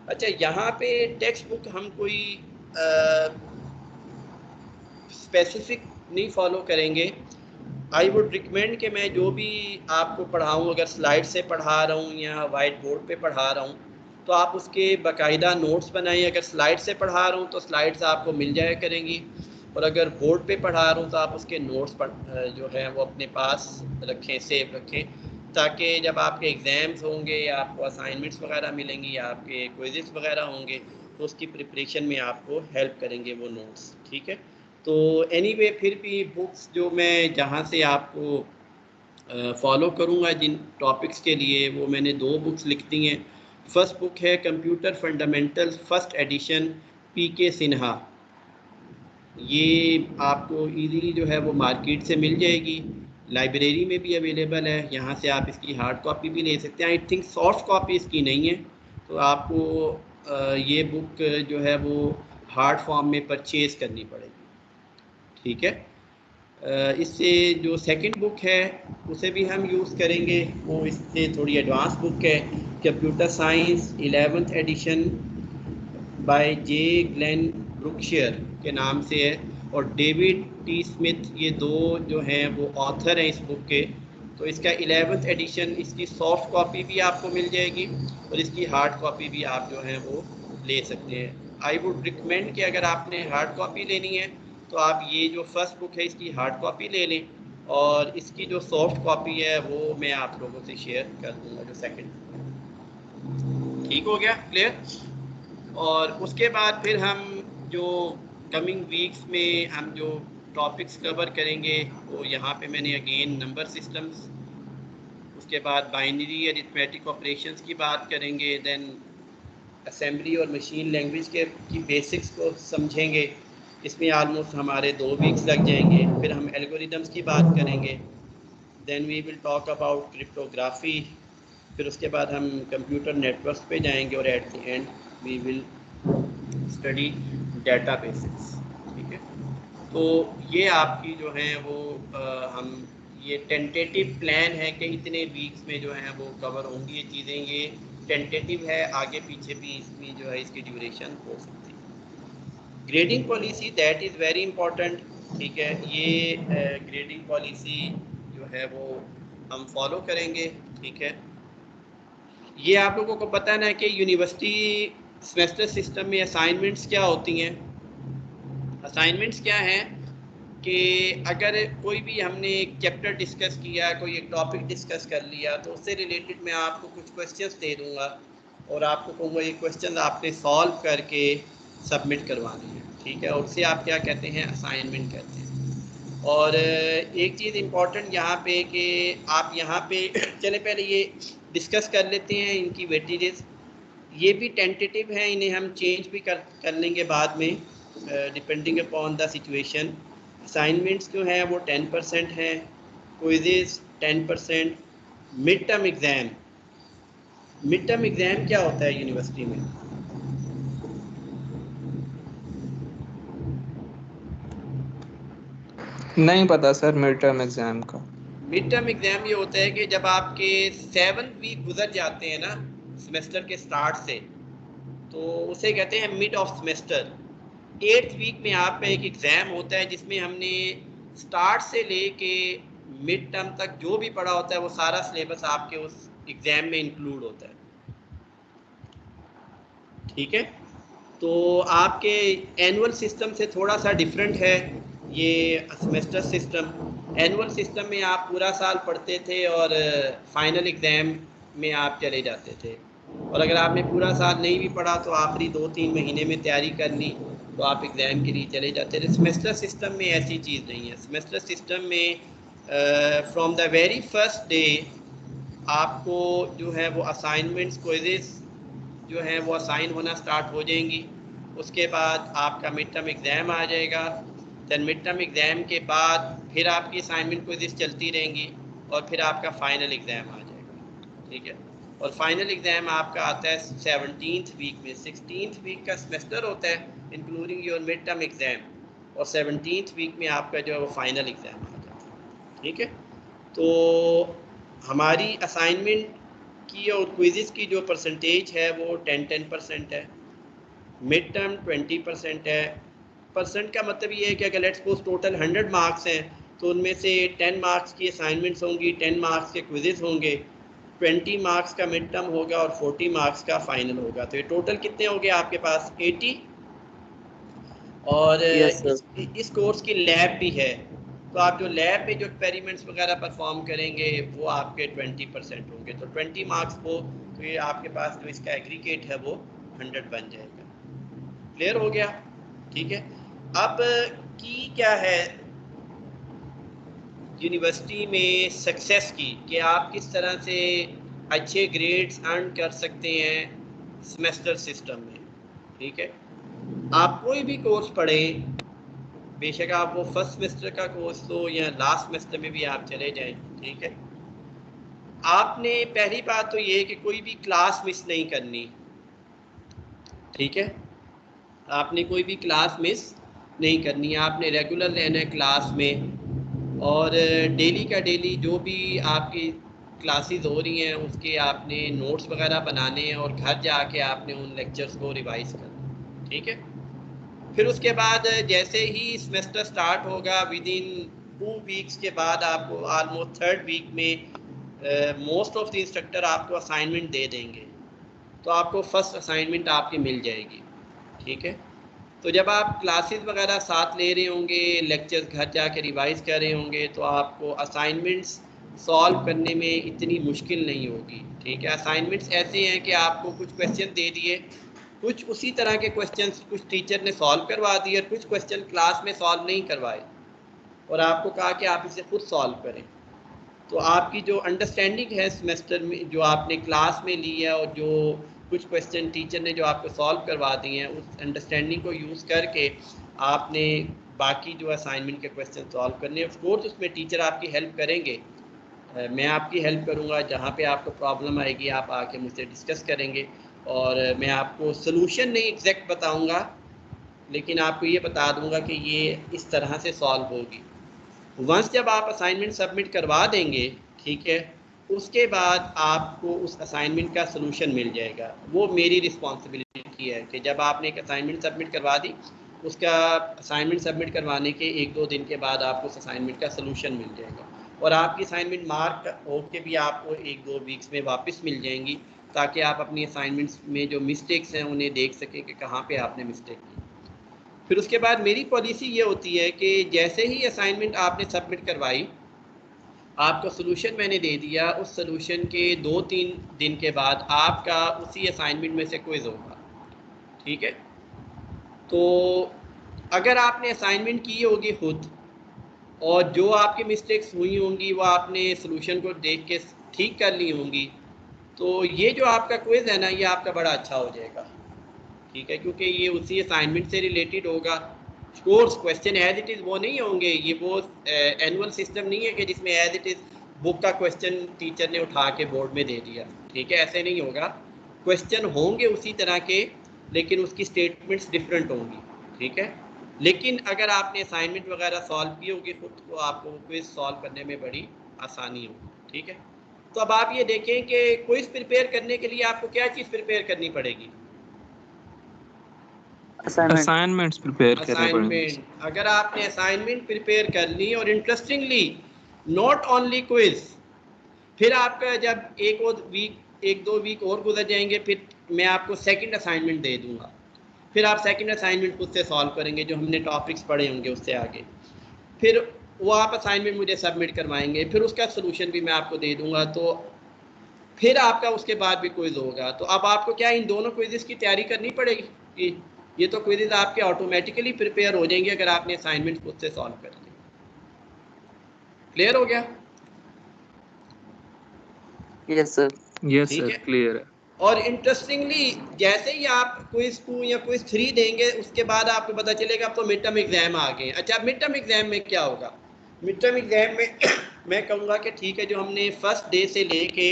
अच्छा, यहाँ पे टेक्स्ट बुक हम कोई स्पेसिफिक नहीं फॉलो करेंगे। आई वुड रिकमेंड कि मैं जो भी आपको पढ़ाऊँ, अगर स्लाइड से पढ़ा रहा हूँ या वाइट बोर्ड पे पढ़ा रहा हूँ, तो आप उसके बाकायदा नोट्स बनाएं। अगर स्लाइड से पढ़ा रहा हूँ तो स्लाइड्स आपको मिल जाया करेंगी, और अगर बोर्ड पे पढ़ा रहा हूँ तो आप उसके नोट्स जो है वो अपने पास रखें, सेव रखें, ताकि जब आपके एग्ज़ाम्स होंगे या आपको असाइनमेंट्स वगैरह मिलेंगी या आपके क्विज़ेस वगैरह होंगे तो उसकी प्रिपरेशन में आपको हेल्प करेंगे वो नोट्स। ठीक है, तो एनीवे फिर भी बुक्स जो मैं जहाँ से आपको फॉलो करूँगा जिन टॉपिक्स के लिए, वो मैंने 2 बुक्स लिख दी हैं। फर्स्ट बुक है computer fundamentals first edition PK Sinha, ये आपको इजीली जो है वो मार्केट से मिल जाएगी। लाइब्रेरी में भी अवेलेबल है, यहाँ से आप इसकी हार्ड कॉपी भी ले सकते हैं। आई थिंक सॉफ्ट कॉपी इसकी नहीं है, तो आपको ये बुक जो है वो हार्ड फॉर्म में परचेज करनी पड़ेगी, ठीक है। इससे जो सेकंड बुक है उसे भी हम यूज़ करेंगे, वो इससे थोड़ी एडवांस बुक है, computer science 11th edition by J Glenn Brookshear के नाम से है, और डेविड टी स्मिथ, ये दो जो हैं वो ऑथर हैं इस बुक के। तो इसका 11th एडिशन, इसकी सॉफ्ट कॉपी भी आपको मिल जाएगी और इसकी हार्ड कॉपी भी आप जो हैं वो ले सकते हैं। आई वुड रिकमेंड कि अगर आपने हार्ड कॉपी लेनी है तो आप ये जो फर्स्ट बुक है इसकी हार्ड कॉपी ले लें, और इसकी जो सॉफ्ट कॉपी है वो मैं आप लोगों से शेयर कर दूँगा, जो सेकंड। ठीक हो गया, क्लियर। और उसके बाद फिर हम जो कमिंग वीक्स में हम जो टॉपिक्स कवर करेंगे वो यहाँ पे मैंने अगेन नंबर सिस्टम्स, उसके बाद बाइनरी अरिथमेटिक ऑपरेशंस की बात करेंगे, देन असेंबली और मशीन लैंग्वेज के की बेसिक्स को समझेंगे। इसमें आलमोस्ट हमारे 2 वीक्स लग जाएंगे। फिर हम एल्गोरिदम्स की बात करेंगे, then we will talk about cryptography, फिर उसके बाद हम कंप्यूटर नेटवर्क्स पे जाएंगे, और at the end we will study databases, ठीक है। तो ये आपकी जो है वो हम ये टेंटेटिव प्लान है कि इतने वीक्स में जो है वो कवर होंगी ये चीज़ें, ये टेंटेटिव है, आगे पीछे भी इसमें जो है इसकी ड्यूरेशन हो सकती है। Grading policy that is very important, ठीक है। ये ग्रेडिंग पॉलिसी जो है वो हम फॉलो करेंगे, ठीक है। ये आप लोगों को पता है ना कि यूनिवर्सिटी सेमेस्टर सिस्टम में असाइनमेंट्स क्या होती हैं। असाइनमेंट्स क्या हैं कि अगर कोई भी हमने एक चैप्टर डिस्कस किया, कोई एक टॉपिक डिस्कस कर लिया, तो उससे रिलेटेड मैं आपको कुछ क्वेश्चंस दे दूंगा और आपको कहूँगा ये क्वेश्चन आपने सॉल्व करके सबमिट करवानी है, ठीक है। और उससे आप क्या कहते हैं, असाइनमेंट कहते हैं। और एक चीज़ इम्पॉर्टेंट यहाँ पे कि आप यहाँ पे चले पहले ये डिस्कस कर लेते हैं इनकी वेटेजेस। ये भी टेंटेटिव हैं, इन्हें हम चेंज भी कर लेंगे बाद में depending upon the situation. Assignments जो हैं वो 10% हैं, quizzes 10%, mid term exam. Mid term exam क्या होता है यूनिवर्सिटी में? नहीं पता सर मिड टर्म एग्जाम का। मिड टर्म एग्ज़ाम ये होता है कि जब आपके 7 वीक गुजर जाते हैं ना सेमेस्टर के स्टार्ट से, तो उसे कहते हैं mid of semester. 8th week में आपका एक एग्ज़ाम होता है जिसमें हमने स्टार्ट से लेके मिड टर्म तक जो भी पढ़ा होता है वो सारा सिलेबस आपके उस एग्ज़ाम में इंक्लूड होता है, ठीक है। तो आपके एनुअल सिस्टम से थोड़ा सा डिफरेंट है ये सेमेस्टर सिस्टम। एनुअल सिस्टम में आप पूरा साल पढ़ते थे और फाइनल एग्ज़ाम में आप चले जाते थे, और अगर आपने पूरा साल नहीं भी पढ़ा तो आखिरी 2-3 महीने में तैयारी कर ली तो आप एग्ज़ाम के लिए चले जाते थे। सेमेस्टर सिस्टम में ऐसी चीज़ नहीं है। सेमेस्टर सिस्टम में from the very first day आपको जो है वो असाइनमेंट्स, क्विज़ेस जो है वो असाइन होना स्टार्ट हो जाएंगी। उसके बाद आपका मिड टर्म एग्ज़ाम आ जाएगा। दैन मिड टर्म एग्ज़ाम के बाद फिर आपकी असाइनमेंट क्विज़ेस चलती रहेंगी और फिर आपका फ़ाइनल एग्ज़ाम आ जाएगा, ठीक है। और फाइनल एग्ज़ाम आपका आता है 17th वीक में। 16th वीक का सेमेस्टर होता है including your mid term exam, और 17th वीक में आपका जो है वो फाइनल एग्ज़ाम आ जाता है, ठीक है। तो हमारी असाइनमेंट की और क्विज़ेस की जो परसेंटेज है वो 10% है, मिड टर्म 20% है। परसेंट का मतलब ये है कि अगर लेट्स सपोज टोटल 100 मार्क्स हैं तो उनमें से 10 मार्क्स की असाइनमेंट्स होंगी, 10 मार्क्स के क्विज़ेस होंगे, 20 मार्क्स का मिड टर्म होगा और 40 मार्क्स का फाइनल होगा। तो ये टोटल कितने हो गए आपके पास? 80। और इस कोर्स की लैब भी है, तो आप जो लैब में जो एक्सपेरिमेंट्स वगैरह परफॉर्म करेंगे वो आपके 20% होंगे। तो 20 मार्क्स हो तो ये आपके पास जो इसका एग्रीगेट है वो 100 बन जाएगा। क्लियर हो गया, ठीक है। अब की क्या है यूनिवर्सिटी में सक्सेस की, कि आप किस तरह से अच्छे ग्रेड्स अर्न कर सकते हैं सेमेस्टर सिस्टम में, ठीक है। आप कोई भी कोर्स पढ़ें, बेशक आप वो फर्स्ट सेमेस्टर का कोर्स लो या लास्ट सेमेस्टर में भी आप चले जाएं, ठीक है। आपने पहली बात तो ये है कि कोई भी क्लास मिस नहीं करनी, ठीक है। आपने कोई भी क्लास मिस नहीं करनी है, आपने रेगुलर रहना है क्लास में, और डेली का डेली जो भी आपकी क्लासेस हो रही हैं उसके आपने नोट्स वगैरह बनाने हैं और घर जाके आपने उन लेक्चर्स को रिवाइज करना, ठीक है। फिर उसके बाद जैसे ही सेमेस्टर स्टार्ट होगा विद इन 2 वीक्स के बाद आपको ऑलमोस्ट 3rd वीक में मोस्ट ऑफ द इंस्ट्रक्टर आपको असाइनमेंट दे देंगे, तो आपको फर्स्ट असाइनमेंट आपकी मिल जाएगी, ठीक है। तो जब आप क्लासेस वगैरह साथ ले रहे होंगे, लेक्चर्स घर जाके रिवाइज कर रहे होंगे, तो आपको असाइनमेंट्स सॉल्व करने में इतनी मुश्किल नहीं होगी, ठीक है। असाइनमेंट्स ऐसे हैं कि आपको कुछ क्वेश्चन दे दिए, कुछ उसी तरह के क्वेश्चंस कुछ टीचर ने सॉल्व करवा दिए, कुछ क्वेश्चन क्लास में सॉल्व नहीं करवाए और आपको कहा कि आप इसे खुद सॉल्व करें। तो आपकी जो अंडरस्टैंडिंग है सेमेस्टर में जो आपने क्लास में ली है और जो कुछ क्वेश्चन टीचर ने जो आपको सॉल्व करवा दिए हैं, उस अंडरस्टैंडिंग को यूज़ करके आपने बाकी जो असाइनमेंट के क्वेश्चन सॉल्व करने हैं। ऑफ कोर्स उसमें टीचर आपकी हेल्प करेंगे, मैं आपकी हेल्प करूंगा, जहाँ पे आपको प्रॉब्लम आएगी आप आके मुझसे डिस्कस करेंगे और मैं आपको सलूशन नहीं एग्जैक्ट बताऊंगा, लेकिन आपको ये बता दूंगा कि ये इस तरह से सॉल्व होगी। वंस जब आप असाइनमेंट सबमिट करवा देंगे, ठीक है, उसके बाद आपको उस असाइनमेंट का सलूशन मिल जाएगा। वो मेरी रिस्पॉन्सिबिलिटी है कि जब आपने एक असाइनमेंट सबमिट करवा दी, उसका असाइनमेंट सबमिट करवाने के 1-2 दिन के बाद आपको उस असाइनमेंट का सलूशन मिल जाएगा और आपकी असाइनमेंट मार्क होके भी आपको 1-2 वीक्स में वापस मिल जाएंगी, ताकि आप अपनी असाइनमेंट्स में जो मिस्टेक्स हैं उन्हें देख सकें कि कहाँ पे आपने मिस्टेक की। फिर उसके बाद मेरी पॉलिसी ये होती है कि जैसे ही असाइनमेंट आपने सबमिट करवाई, आपका सलूशन मैंने दे दिया, उस सलूशन के 2-3 दिन के बाद आपका उसी असाइनमेंट में से क्विज होगा, ठीक है। तो अगर आपने असाइनमेंट की होगी खुद और जो आपकी मिस्टेक्स हुई होंगी वो आपने सलूशन को देख के ठीक कर ली होंगी, तो ये जो आपका क्विज है ना, ये आपका बड़ा अच्छा हो जाएगा, ठीक है, क्योंकि ये उसी असाइनमेंट से रिलेटेड होगा। Course question as it is वो नहीं होंगे, ये वो एनुअल सिस्टम नहीं है कि जिसमें एज इट इज़ बुक का क्वेश्चन टीचर ने उठा के बोर्ड में दे दिया, ठीक है, ऐसे नहीं होगा। क्वेश्चन होंगे उसी तरह के, लेकिन उसकी स्टेटमेंट्स डिफरेंट होंगी, ठीक है। लेकिन अगर आपने असाइनमेंट वगैरह सॉल्व की होगी खुद, तो आपको क्विज सॉल्व करने में बड़ी आसानी होगी, ठीक है। तो अब आप ये देखें कि क्विज प्रिपेयर करने के लिए आपको क्या चीज़ प्रिपेयर करनी पड़ेगी? असाइनमेंट्स प्रिपेयर करने पड़ेंगे। अगर आपने असाइनमेंट प्रिपेयर कर ली और इंटरेस्टिंगली नॉट ओनली क्विज, फिर आपका जब 1-2 वीक और गुजर जाएंगे, फिर मैं आपको सेकंड असाइनमेंट दे दूंगा, फिर आप सेकंड असाइनमेंट खुद से सॉल्व करेंगे जो हमने टॉपिक्स पढ़े होंगे उससे आगे, फिर वो आप असाइनमेंट मुझे सबमिट करवाएंगे, फिर उसका सलूशन भी मैं आपको दे दूंगा, तो फिर आपका उसके बाद भी क्विज होगा। तो अब आपको क्या इन दोनों क्विज़ की तैयारी करनी पड़ेगी? ये तो क्विज़ आपके ऑटोमेटिकली प्रिपेयर हो जाएंगे अगर आपने असाइनमेंट खुद से सॉल्व कर लिया। क्लियर हो गया? Yes sir, yes sir, clear है। और इंटरेस्टिंगली जैसे ही आप क्विज 2 या क्विज 3 देंगे, उसके बाद आपको पता चलेगा अब तो मिड टर्म एग्जाम आ गए। अच्छा, मिड टर्म एग्जाम में क्या होगा? मिड टर्म एग्जाम में मैं कहूँगा कि ठीक है, जो हमने फर्स्ट डे से लेके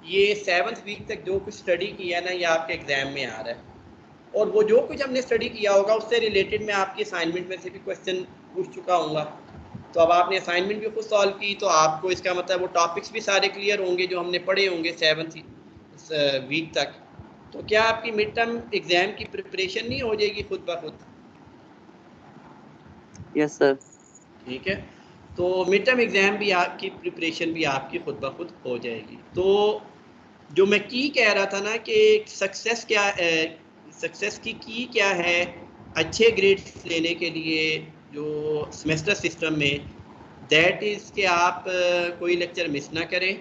ये 7th वीक तक जो कुछ स्टडी किया ना, ये आपके एग्जाम में आ रहा है, और वो जो कुछ हमने स्टडी किया होगा उससे रिलेटेड मैं आपकी असाइनमेंट में से भी क्वेश्चन पूछ चुका हूँगा। तो अब आपने असाइनमेंट भी खुद सॉल्व की, तो आपको इसका मतलब वो टॉपिक्स भी सारे क्लियर होंगे जो हमने पढ़े होंगे 7th वीक तक। तो क्या आपकी मिड टर्म एग्जाम की प्रिपरेशन नहीं हो जाएगी खुद ब खुद? Yes sir. ठीक है, तो मिड टर्म एग्जाम भी आपकी प्रिपरेशन भी आपकी खुद ब खुद हो जाएगी। तो जो मैं कह रहा था ना कि सक्सेस क्या है, सक्सेस की क्या है अच्छे ग्रेड्स लेने के लिए जो सेमेस्टर सिस्टम में, दैट इज़ कि आप कोई लेक्चर मिस ना करें,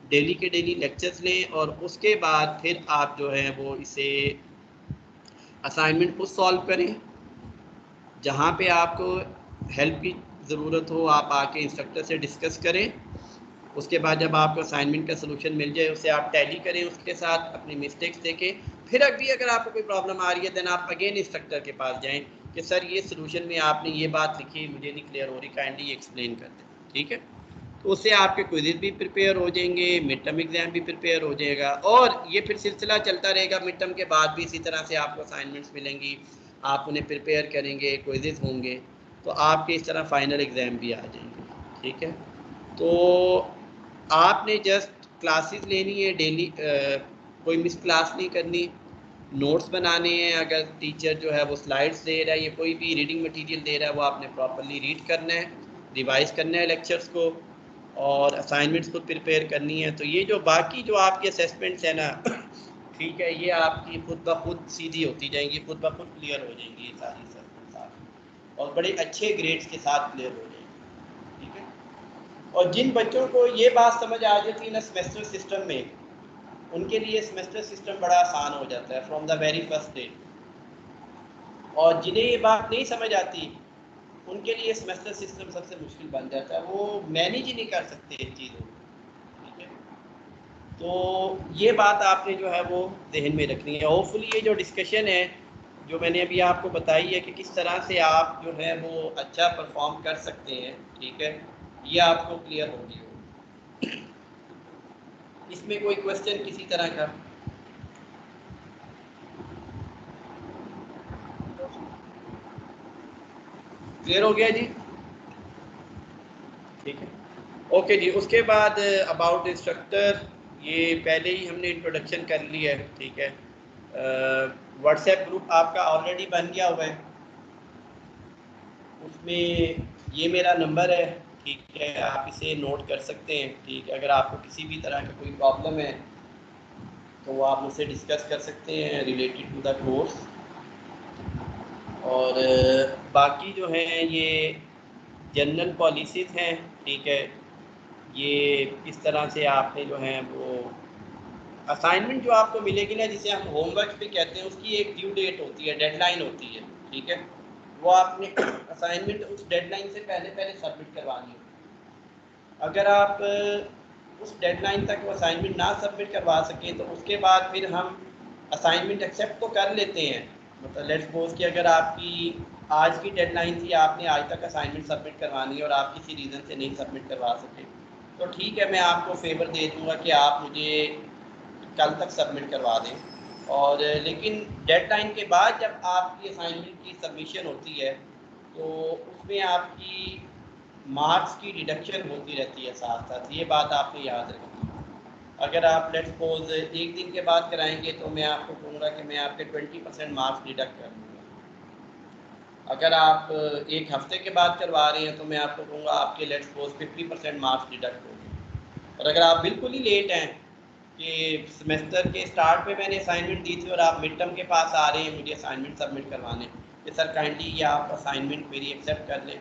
डेली के डेली लेक्चर्स लें, और उसके बाद फिर आप जो है वो इसे असाइनमेंट खुद सॉल्व करें। जहाँ पे आपको हेल्प की ज़रूरत हो आप आके इंस्ट्रक्टर से डिस्कस करें। उसके बाद जब आपको असाइनमेंट का सलूशन मिल जाए उसे आप टैली करें, उसके साथ अपनी मिस्टेक्स देखें। फिर अगर आपको कोई प्रॉब्लम आ रही है देन आप अगेन इंस्ट्रक्टर के पास जाएं कि सर ये सोल्यूशन में आपने ये बात लिखी, मुझे नहीं क्लियर हो रही, काइंडली एक्सप्लेन कर दें, ठीक है। तो उससे आपके क्विज़ भी प्रिपेयर हो जाएंगे, मिड टर्म एग्जाम भी प्रिपेयर हो जाएगा, और ये फिर सिलसिला चलता रहेगा। मिड टर्म के बाद भी इसी तरह से आपको असाइनमेंट्स मिलेंगी, आप उन्हें प्रिपेयर करेंगे, क्विज़ होंगे, तो आपके इस तरह फाइनल एग्ज़ाम भी आ जाएंगे, ठीक है। तो आपने जस्ट क्लासेस लेनी है डेली, कोई मिस क्लास नहीं करनी, नोट्स बनाने हैं। अगर टीचर जो है वो स्लाइड्स दे रहा है या कोई भी रीडिंग मटेरियल दे रहा है, वो आपने प्रॉपरली रीड करना है, रिवाइज करना है लेक्चर्स को, और असाइनमेंट्स खुद प्रिपेयर करनी है। तो ये जो बाकी जो आपकी असेसमेंट्स है ना ठीक है, ये आपकी खुद ब खुद सीधी होती जाएंगी, खुद ब खुद क्लियर हो जाएंगी ये सारी असेसमेंट्स आपकी, और बड़े अच्छे ग्रेड्स के साथ क्लियर हो जाएंगी, ठीक है। और जिन बच्चों को ये बात समझ आ जाती है ना सेमेस्टर सिस्टम में, उनके लिए सेमेस्टर सिस्टम बड़ा आसान हो जाता है from the very first day. और जिन्हें ये बात नहीं समझ आती, उनके लिए सेमेस्टर सिस्टम सबसे मुश्किल बन जाता है, वो मैनेज ही नहीं कर सकते इन चीज़ों को, ठीक है। तो ये बात आपने जो है वो जहन में रखनी है। होपफुली ये जो डिस्कशन है जो मैंने अभी आपको बताई है कि किस तरह से आप जो है वो अच्छा परफॉर्म कर सकते हैं, ठीक है, ये आपको क्लियर होगी। इसमें कोई क्वेश्चन किसी तरह का? क्लियर हो गया जी? ठीक है, ओके जी। उसके बाद अबाउट इंस्ट्रक्टर, ये पहले ही हमने इंट्रोडक्शन कर लिया है, ठीक है। व्हाट्सएप ग्रुप आपका ऑलरेडी बन गया हुआ है, उसमें ये मेरा नंबर है, ठीक है, आप इसे नोट कर सकते हैं, ठीक है। अगर आपको किसी भी तरह का कोई प्रॉब्लम है तो वो आप मुझसे डिस्कस कर सकते हैं रिलेटेड टू द कोर्स। और बाकी जो है ये जनरल पॉलिसीज़ हैं, ठीक है। ये इस तरह से आपने जो है वो असाइनमेंट जो आपको मिलेगी ना, जिसे हम होमवर्क भी कहते हैं, उसकी एक ड्यू डेट होती है, डेडलाइन होती है, ठीक है। वो आपने असाइनमेंट उस डेडलाइन से पहले पहले सबमिट करवानी है। अगर आप उस डेडलाइन तक वो असाइनमेंट ना सबमिट करवा सकें तो उसके बाद फिर हम असाइनमेंट एक्सेप्ट तो कर लेते हैं। मतलब लेट्स सपोज कि अगर आपकी आज की डेडलाइन थी, आपने आज तक असाइनमेंट सबमिट करवानी है और आप किसी रीज़न से नहीं सबमिट करवा सके, तो ठीक है, मैं आपको फेवर दे दूँगा कि आप मुझे कल तक सबमिट करवा दें। और लेकिन डेडलाइन के बाद जब आपकी असाइनमेंट की सबमिशन होती है तो उसमें आपकी मार्क्स की डिडक्शन होती रहती है साथ साथ, ये बात आपने याद रखनी है। अगर आप लेट्स सपोज एक दिन के बाद कराएंगे तो मैं आपको कहूँगा कि मैं आपके 20% मार्क्स डिडक्ट कर दूँगा। अगर आप एक हफ्ते के बाद करवा रहे हैं तो मैं आपको कहूँगा आपके लेट्स सपोज 50% मार्क्स डिडक्ट होंगे। और अगर आप बिल्कुल ही लेट हैं कि सेमेस्टर के स्टार्ट पे मैंने असाइनमेंट दी थी और आप मिड टर्म के पास आ रहे हैं मुझे असाइनमेंट सबमिट करवाने, कि सर काइंडली ये आप असाइनमेंट मेरी एक्सेप्ट कर लें,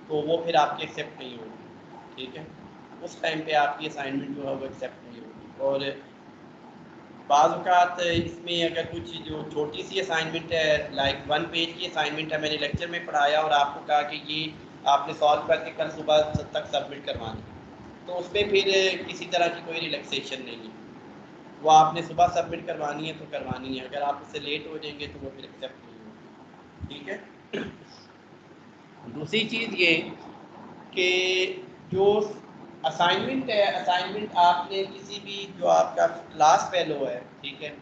तो वो फिर आपकी एक्सेप्ट नहीं होगी, ठीक है। उस टाइम पे आपकी असाइनमेंट जो है वो एक्सेप्ट नहीं होगी। और बाज़ औक़ात इसमें अगर कुछ जो छोटी सी असाइनमेंट है, लाइक 1 पेज की असाइनमेंट है, मैंने लेक्चर में पढ़ाया और आपको कहा कि ये आपने सॉल्व करके कल सुबह तक सबमिट करवानी, तो उसमें फिर किसी तरह की कोई रिलैक्सेशन नहीं है, वो आपने सुबह सबमिट करवानी है तो करवानी है। अगर आप उससे लेट हो जाएंगे तो वो फिर एक्सेप्ट नहीं होगी, ठीक है। दूसरी चीज़ ये कि जो असाइनमेंट है, असाइनमेंट आपने किसी भी जो आपका क्लास फेलो है, ठीक है,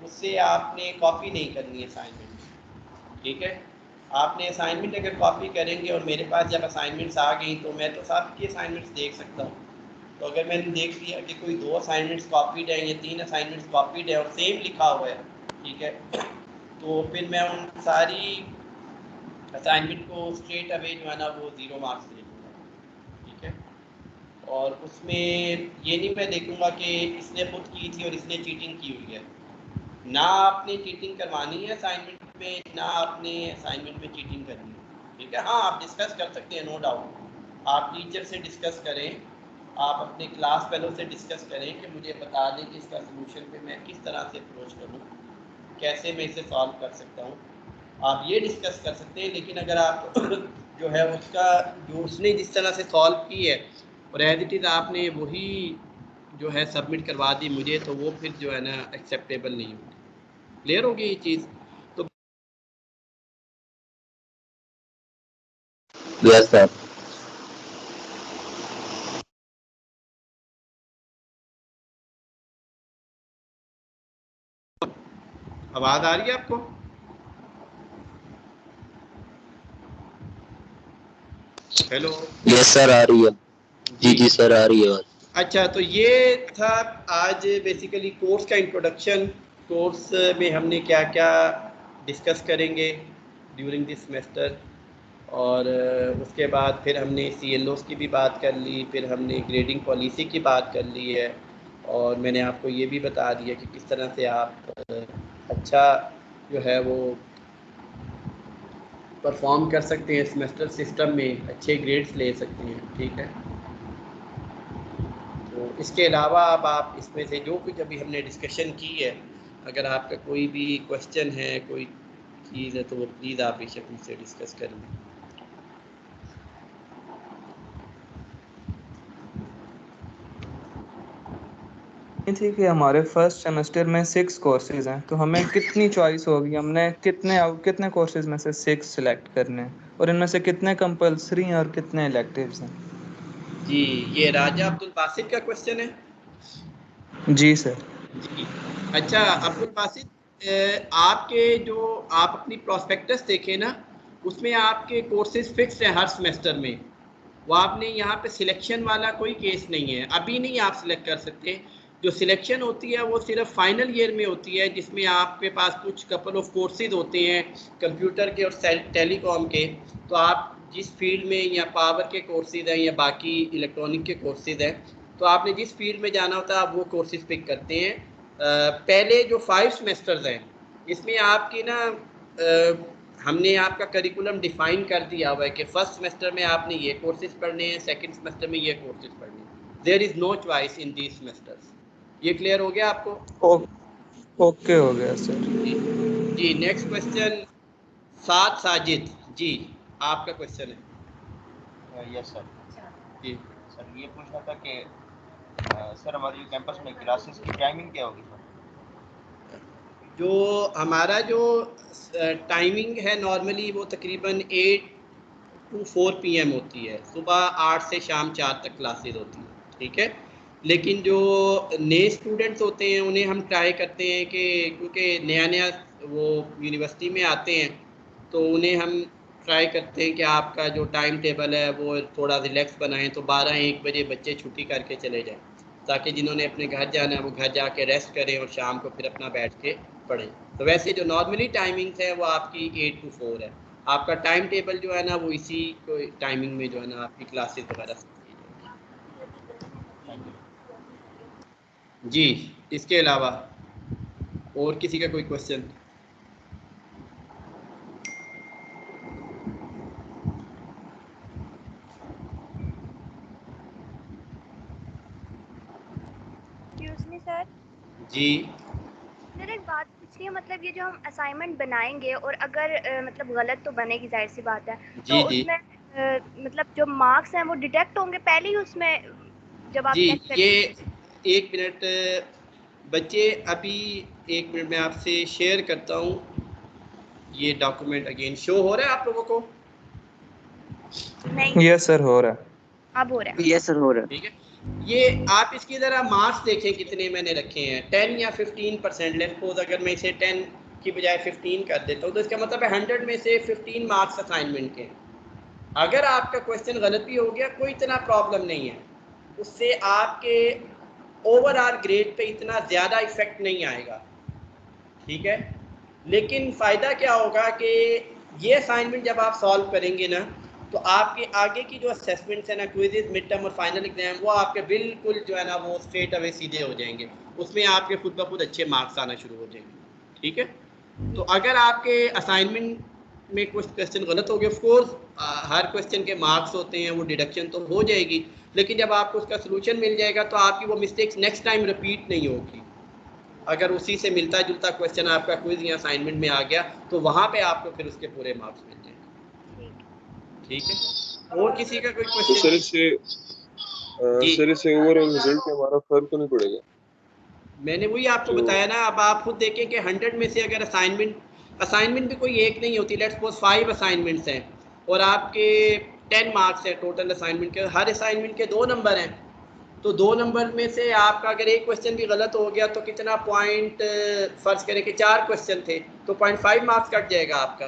उससे आपने कॉपी नहीं करनी है असाइनमेंट, ठीक है। आपने असाइनमेंट अगर कॉपी करेंगे और मेरे पास जब असाइनमेंट्स आ गई तो मैं तो सबकी असाइनमेंट्स देख सकता हूँ। तो अगर मैंने देख लिया कि कोई 2 असाइनमेंट्स कॉपीड है या 3 असाइनमेंट्स कॉपीड है और सेम लिखा हुआ है, ठीक है, तो फिर मैं उन सारी असाइनमेंट को स्ट्रेट अवे जो है ना वो 0 मार्क्स दे दूँगा, ठीक है। और उसमें ये नहीं मैं देखूँगा कि इसने खुद की थी और इसने चीटिंग की हुई है। ना आपने चीटिंग करवानी है असाइनमेंट में, ना आपने असाइनमेंट में चीटिंग करनी है, ठीक है। हाँ, आप डिस्कस कर सकते हैं, नो डाउट, आप टीचर से डिस्कस करें, आप अपने क्लास फेलो से डिस्कस करें कि मुझे बता दें कि इसका सलूशन पे मैं किस तरह से अप्रोच करूँ, कैसे मैं इसे सॉल्व कर सकता हूँ, आप ये डिस्कस कर सकते हैं। लेकिन अगर आप जो है उसका जो उसने जिस तरह से सॉल्व की है और एज इट इज़ आपने वही जो है सबमिट करवा दी मुझे, तो वो फिर जो है ना एक्सेप्टेबल नहीं होगी। क्लियर होगी ये चीज़? Yes sir. आवाज आ रही है आपको? हेलो। यस सर आ रही है। जी सर आ रही है। अच्छा, तो ये था आज बेसिकली कोर्स का इंट्रोडक्शन। कोर्स में हमने क्या क्या डिस्कस करेंगे ड्यूरिंग दिस सेमेस्टर, और उसके बाद फिर हमने CLOs की भी बात कर ली, फिर हमने ग्रेडिंग पॉलिसी की बात कर ली है, और मैंने आपको ये भी बता दिया कि किस तरह से आप अच्छा जो है वो परफॉर्म कर सकते हैं सेमेस्टर सिस्टम में, अच्छे ग्रेड्स ले सकते हैं। ठीक है, तो इसके अलावा अब आप इसमें से जो कुछ अभी हमने डिस्कशन की है, अगर आपका कोई भी क्वेश्चन है, कोई चीज़ है, तो वो प्लीज़ आप बेशक मुझसे डिस्कस कर लें। थी कि हमारे फर्स्ट सेमेस्टर में 6 कोर्सेज हैं, तो हमें कितनी चॉइस होगी, हमने कितने कोर्सेज में से 6 सिलेक्ट करने हैं, और इनमें से कितने कंपलसरी हैं और कितने इलेक्टिव्स हैं? जी, ये राजा अब्दुल बासित का क्वेश्चन है। जी सर। जी, अच्छा अब्दुल बासित, आपके जो आप अपनी प्रोस्पेक्टस देखें ना, उसमें आपके कोर्सेज फिक्स हैं हर सेमेस्टर में। वो आपने यहाँ पे सिलेक्शन वाला कोई केस नहीं है, अभी नहीं आप सिलेक्ट कर सकते। जो सिलेक्शन होती है वो सिर्फ फाइनल ईयर में होती है, जिसमें आपके पास कुछ कपल ऑफ कोर्सेज होते हैं कंप्यूटर के और टेलीकॉम के। तो आप जिस फील्ड में, या पावर के कोर्सेज हैं या बाकी इलेक्ट्रॉनिक के कोर्सेज हैं, तो आपने जिस फील्ड में जाना होता है आप वो कोर्सेज पिक करते हैं। पहले जो 5 सेमेस्टर्स हैं, इसमें आपकी ना हमने आपका करिकुलम डिफाइन कर दिया हुआ है कि फर्स्ट सेमेस्टर में आपने ये कोर्सेज पढ़ने हैं, सेकंड सेमेस्टर में ये कोर्सेज पढ़ने हैं। There is no choice in these semesters. ये क्लियर हो गया आपको? ओके हो गया सर। जी, नेक्स्ट क्वेश्चन साजिद जी, आपका क्वेश्चन है। Yes sir. जी सर, ये पूछना था कि सर हमारे जो कैंपस में क्लासेस की टाइमिंग क्या होगी सर? जो हमारा जो टाइमिंग है नॉर्मली वो तकरीबन 8 to 4 PM होती है। सुबह 8 से शाम 4 तक क्लासेज होती हैं। ठीक है, लेकिन जो नए स्टूडेंट्स होते हैं उन्हें हम ट्राई करते हैं कि क्योंकि नया वो यूनिवर्सिटी में आते हैं, तो उन्हें हम ट्राई करते हैं कि आपका जो टाइम टेबल है वो थोड़ा रिलैक्स बनाएं, तो 12-1 बजे बच्चे छुट्टी करके चले जाएं, ताकि जिन्होंने अपने घर जाना है वो घर जाके रेस्ट करें और शाम को फिर अपना बैठ के पढ़ें। तो वैसे जो नॉर्मली टाइमिंग्स है वो आपकी 8 to 4 है। आपका टाइम टेबल जो है ना वो इसी को टाइमिंग में जो है ना आपकी क्लासेस वगैरह। जी, इसके अलावा और किसी का कोई क्वेश्चन? Excuse me sir. जी सर एक बात पूछिए, मतलब ये जो हम असाइनमेंट बनाएंगे और अगर मतलब गलत तो बनेगी, जाहिर सी बात है, तो जी उसमें मतलब जो मार्क्स हैं वो डिटेक्ट होंगे पहले ही उसमें जब आप जी, चेक ये करेंगे? 1 मिनट बच्चे, अभी 1 मिनट में आपसे शेयर करता हूँ। ये डॉक्यूमेंट अगेन शो हो रहा है आप लोगों को? नहीं। यस सर हो रहा है। अब हो रहा है। यस सर हो रहा है। ठीक है, ये आप इसकी ज़रा मार्क्स देखें कितने मैंने रखे हैं, 10 या 15%। लेट्स सपोज अगर मैं इसे 10 की बजाय 15 कर देता हूँ, तो इसका मतलब है 100 में से 15 मार्क्स असाइनमेंट के। अगर आपका क्वेश्चन गलत भी हो गया कोई इतना प्रॉब्लम नहीं है, उससे आपके ओवरऑल ग्रेड पे इतना ज़्यादा इफेक्ट नहीं आएगा। ठीक है, लेकिन फ़ायदा क्या होगा कि ये असाइनमेंट जब आप सॉल्व करेंगे ना, तो आपके आगे की जो असेसमेंट्स है ना, क्विज़, मिड टर्म और फाइनल एग्जाम, वो आपके बिल्कुल जो है ना वो स्ट्रेट अवे सीधे हो जाएंगे। उसमें आपके खुद ब खुद अच्छे मार्क्स आना शुरू हो जाएंगे। ठीक है, तो अगर आपके असाइनमेंट में कुछ क्वेश्चन गलत हो गए, ऑफकोर्स हर क्वेश्चन के मार्क्स होते हैं, वो डिडक्शन तो हो जाएगी, लेकिन जब आपको उसका सोल्यूशन मिल जाएगा तो आपकी वो मिस्टेक्स नेक्स्ट टाइम रिपीट नहीं होगी। अगर उसी से मिलता जुलता क्वेश्चन आपका क्विज या असाइनमेंट में आ गया, तो वहाँ पे आपको फिर उसके पूरे मार्क्स मिल जाएंगे। ठीक है, और किसी का कोई तो क्वेश्चन? सर इससे ओवरऑल रिजल्ट पे हमारा फर्क तो नहीं पड़ेगा? मैंने वही आपको बताया ना, अब आप खुद देखें कि 100 में से अगर असाइनमेंट भी कोई एक नहीं होती, लेट्स सपोज 5 असाइनमेंट्स हैं और आपके 10 मार्क्स है टोटल असाइनमेंट के, हर असाइनमेंट के 2 नंबर हैं, तो 2 नंबर में से आपका अगर एक क्वेश्चन भी गलत हो गया तो कितना पॉइंट, फर्ज करें कि 4 क्वेश्चन थे तो 0.5 मार्क्स कट जाएगा आपका,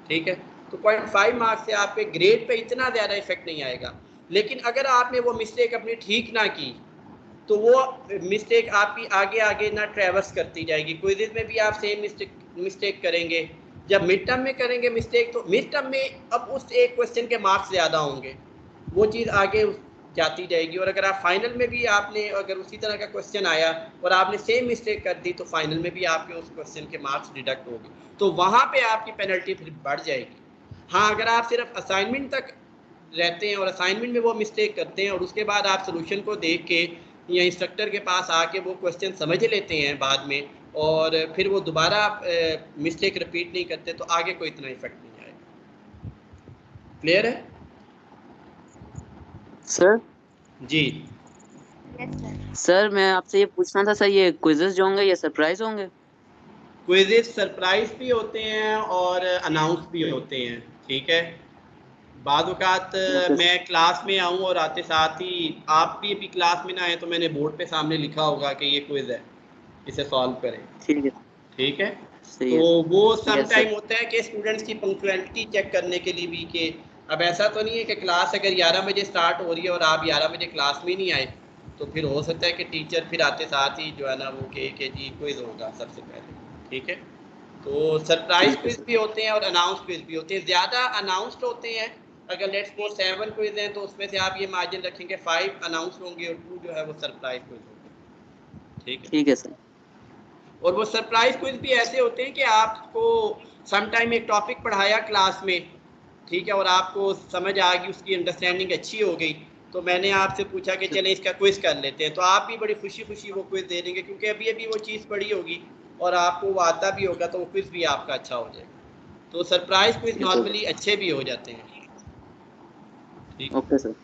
ठीक है। तो 0.5 मार्क्स से आपके ग्रेड पे इतना ज़्यादा इफेक्ट नहीं आएगा। लेकिन अगर आपने वो मिस्टेक अपनी ठीक ना की तो वो मिस्टेक आपकी आगे आगे ना ट्रेवर्स करती जाएगी। क्विज़ में भी आप सेम मिस्टेक करेंगे, जब मिड टर्म में करेंगे मिस्टेक तो मिड टर्म में अब उस एक क्वेश्चन के मार्क्स ज़्यादा होंगे, वो चीज़ आगे जाती जाएगी। और अगर आप फाइनल में भी आपने अगर उसी तरह का क्वेश्चन आया और आपने सेम मिस्टेक कर दी तो फाइनल में भी आपके उस क्वेश्चन के मार्क्स डिडक्ट होंगे, तो वहाँ पे आपकी पेनल्टी फिर बढ़ जाएगी। हाँ, अगर आप सिर्फ असाइनमेंट तक रहते हैं और असाइनमेंट में वो मिस्टेक करते हैं और उसके बाद आप सोल्यूशन को देख के या इंस्ट्रक्टर के पास आके वो क्वेश्चन समझ लेते हैं बाद में और फिर वो दोबारा मिस्टेक रिपीट नहीं करते, तो आगे कोई इतना इफेक्ट नहीं आएगा। क्लियर है सर? जी सर मैं आपसे ये पूछना था सर, ये क्विज़ेस जो होंगे ये सरप्राइज होंगे? क्विज़ेस सरप्राइज भी होते हैं और अनाउंस भी होते हैं, ठीक है। बाद औक़ात मैं क्लास में आऊँ और आते साथ ही आप भी अभी क्लास में ना आए तो मैंने बोर्ड पे सामने लिखा होगा कि ये क्विज़ है, इसे सॉल्व करें, ठीक है, ठीक है। सही है। तो वो सम Yes, टाइम sir. होता है कि स्टूडेंट्स की पंक्चुअलिटी चेक करने के लिए भी, कि अब ऐसा तो नहीं है कि क्लास अगर 11 बजे स्टार्ट हो रही है और आप 11 बजे क्लास में नहीं आए, तो फिर हो सकता है कि टीचर फिर आते साथ ही जो है ना वो कहे कि जी क्विज़ होगा सबसे पहले, ठीक है। तो सरप्राइज क्विज़ भी होते हैं और अनाउंस क्विज़ भी होते हैं। ज़्यादा अनाउंस्ड होते हैं, अगर लेट्स सपोज 7 क्विज़ हैं तो उसमें से आप ये मार्जिन रखेंगे 5 अनाउंस होंगे और 2 जो है वो सरप्राइज क्विज़ होंगे, ठीक है। ठीक है सर। और वो सरप्राइज क्विज भी ऐसे होते हैं कि आपको सम टाइम एक टॉपिक पढ़ाया क्लास में, ठीक है, और आपको समझ आ गई, उसकी अंडरस्टैंडिंग अच्छी हो गई, तो मैंने आपसे पूछा कि चलें इसका क्विज कर लेते हैं, तो आप भी बड़ी खुशी खुशी वो क्विज दे देंगे क्योंकि अभी अभी वो चीज़ पढ़ी होगी और आपको वो आता भी होगा, तो वो क्विज भी आपका अच्छा हो जाएगा। तो सरप्राइज क्विज नॉर्मली अच्छे भी हो जाते हैं, ठीक। Okay sir.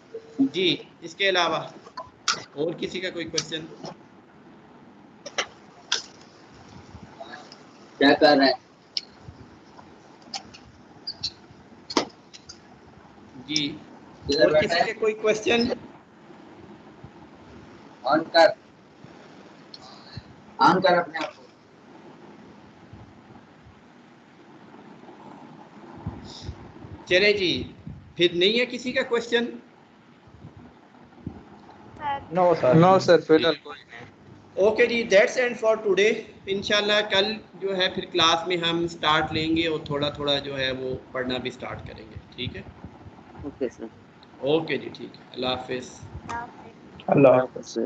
जी, इसके अलावा और किसी का कोई क्वेश्चन? क्या कर रहा है? जी, और किसी के कोई क्वेश्चन? ऑन कर अपने आप को। चले जी, फिर नहीं है किसी का क्वेश्चन? नो सर, फिलहाल कोई नहीं। ओके जी, दैट्स एंड फॉर टुडे। इंशाल्लाह कल जो है फिर क्लास में हम स्टार्ट लेंगे और थोड़ा थोड़ा जो है वो पढ़ना भी स्टार्ट करेंगे, ठीक है। Okay sir. ओके जी, ठीक है, अल्लाह हाफिज़। अल्लाह हाफ़िज़।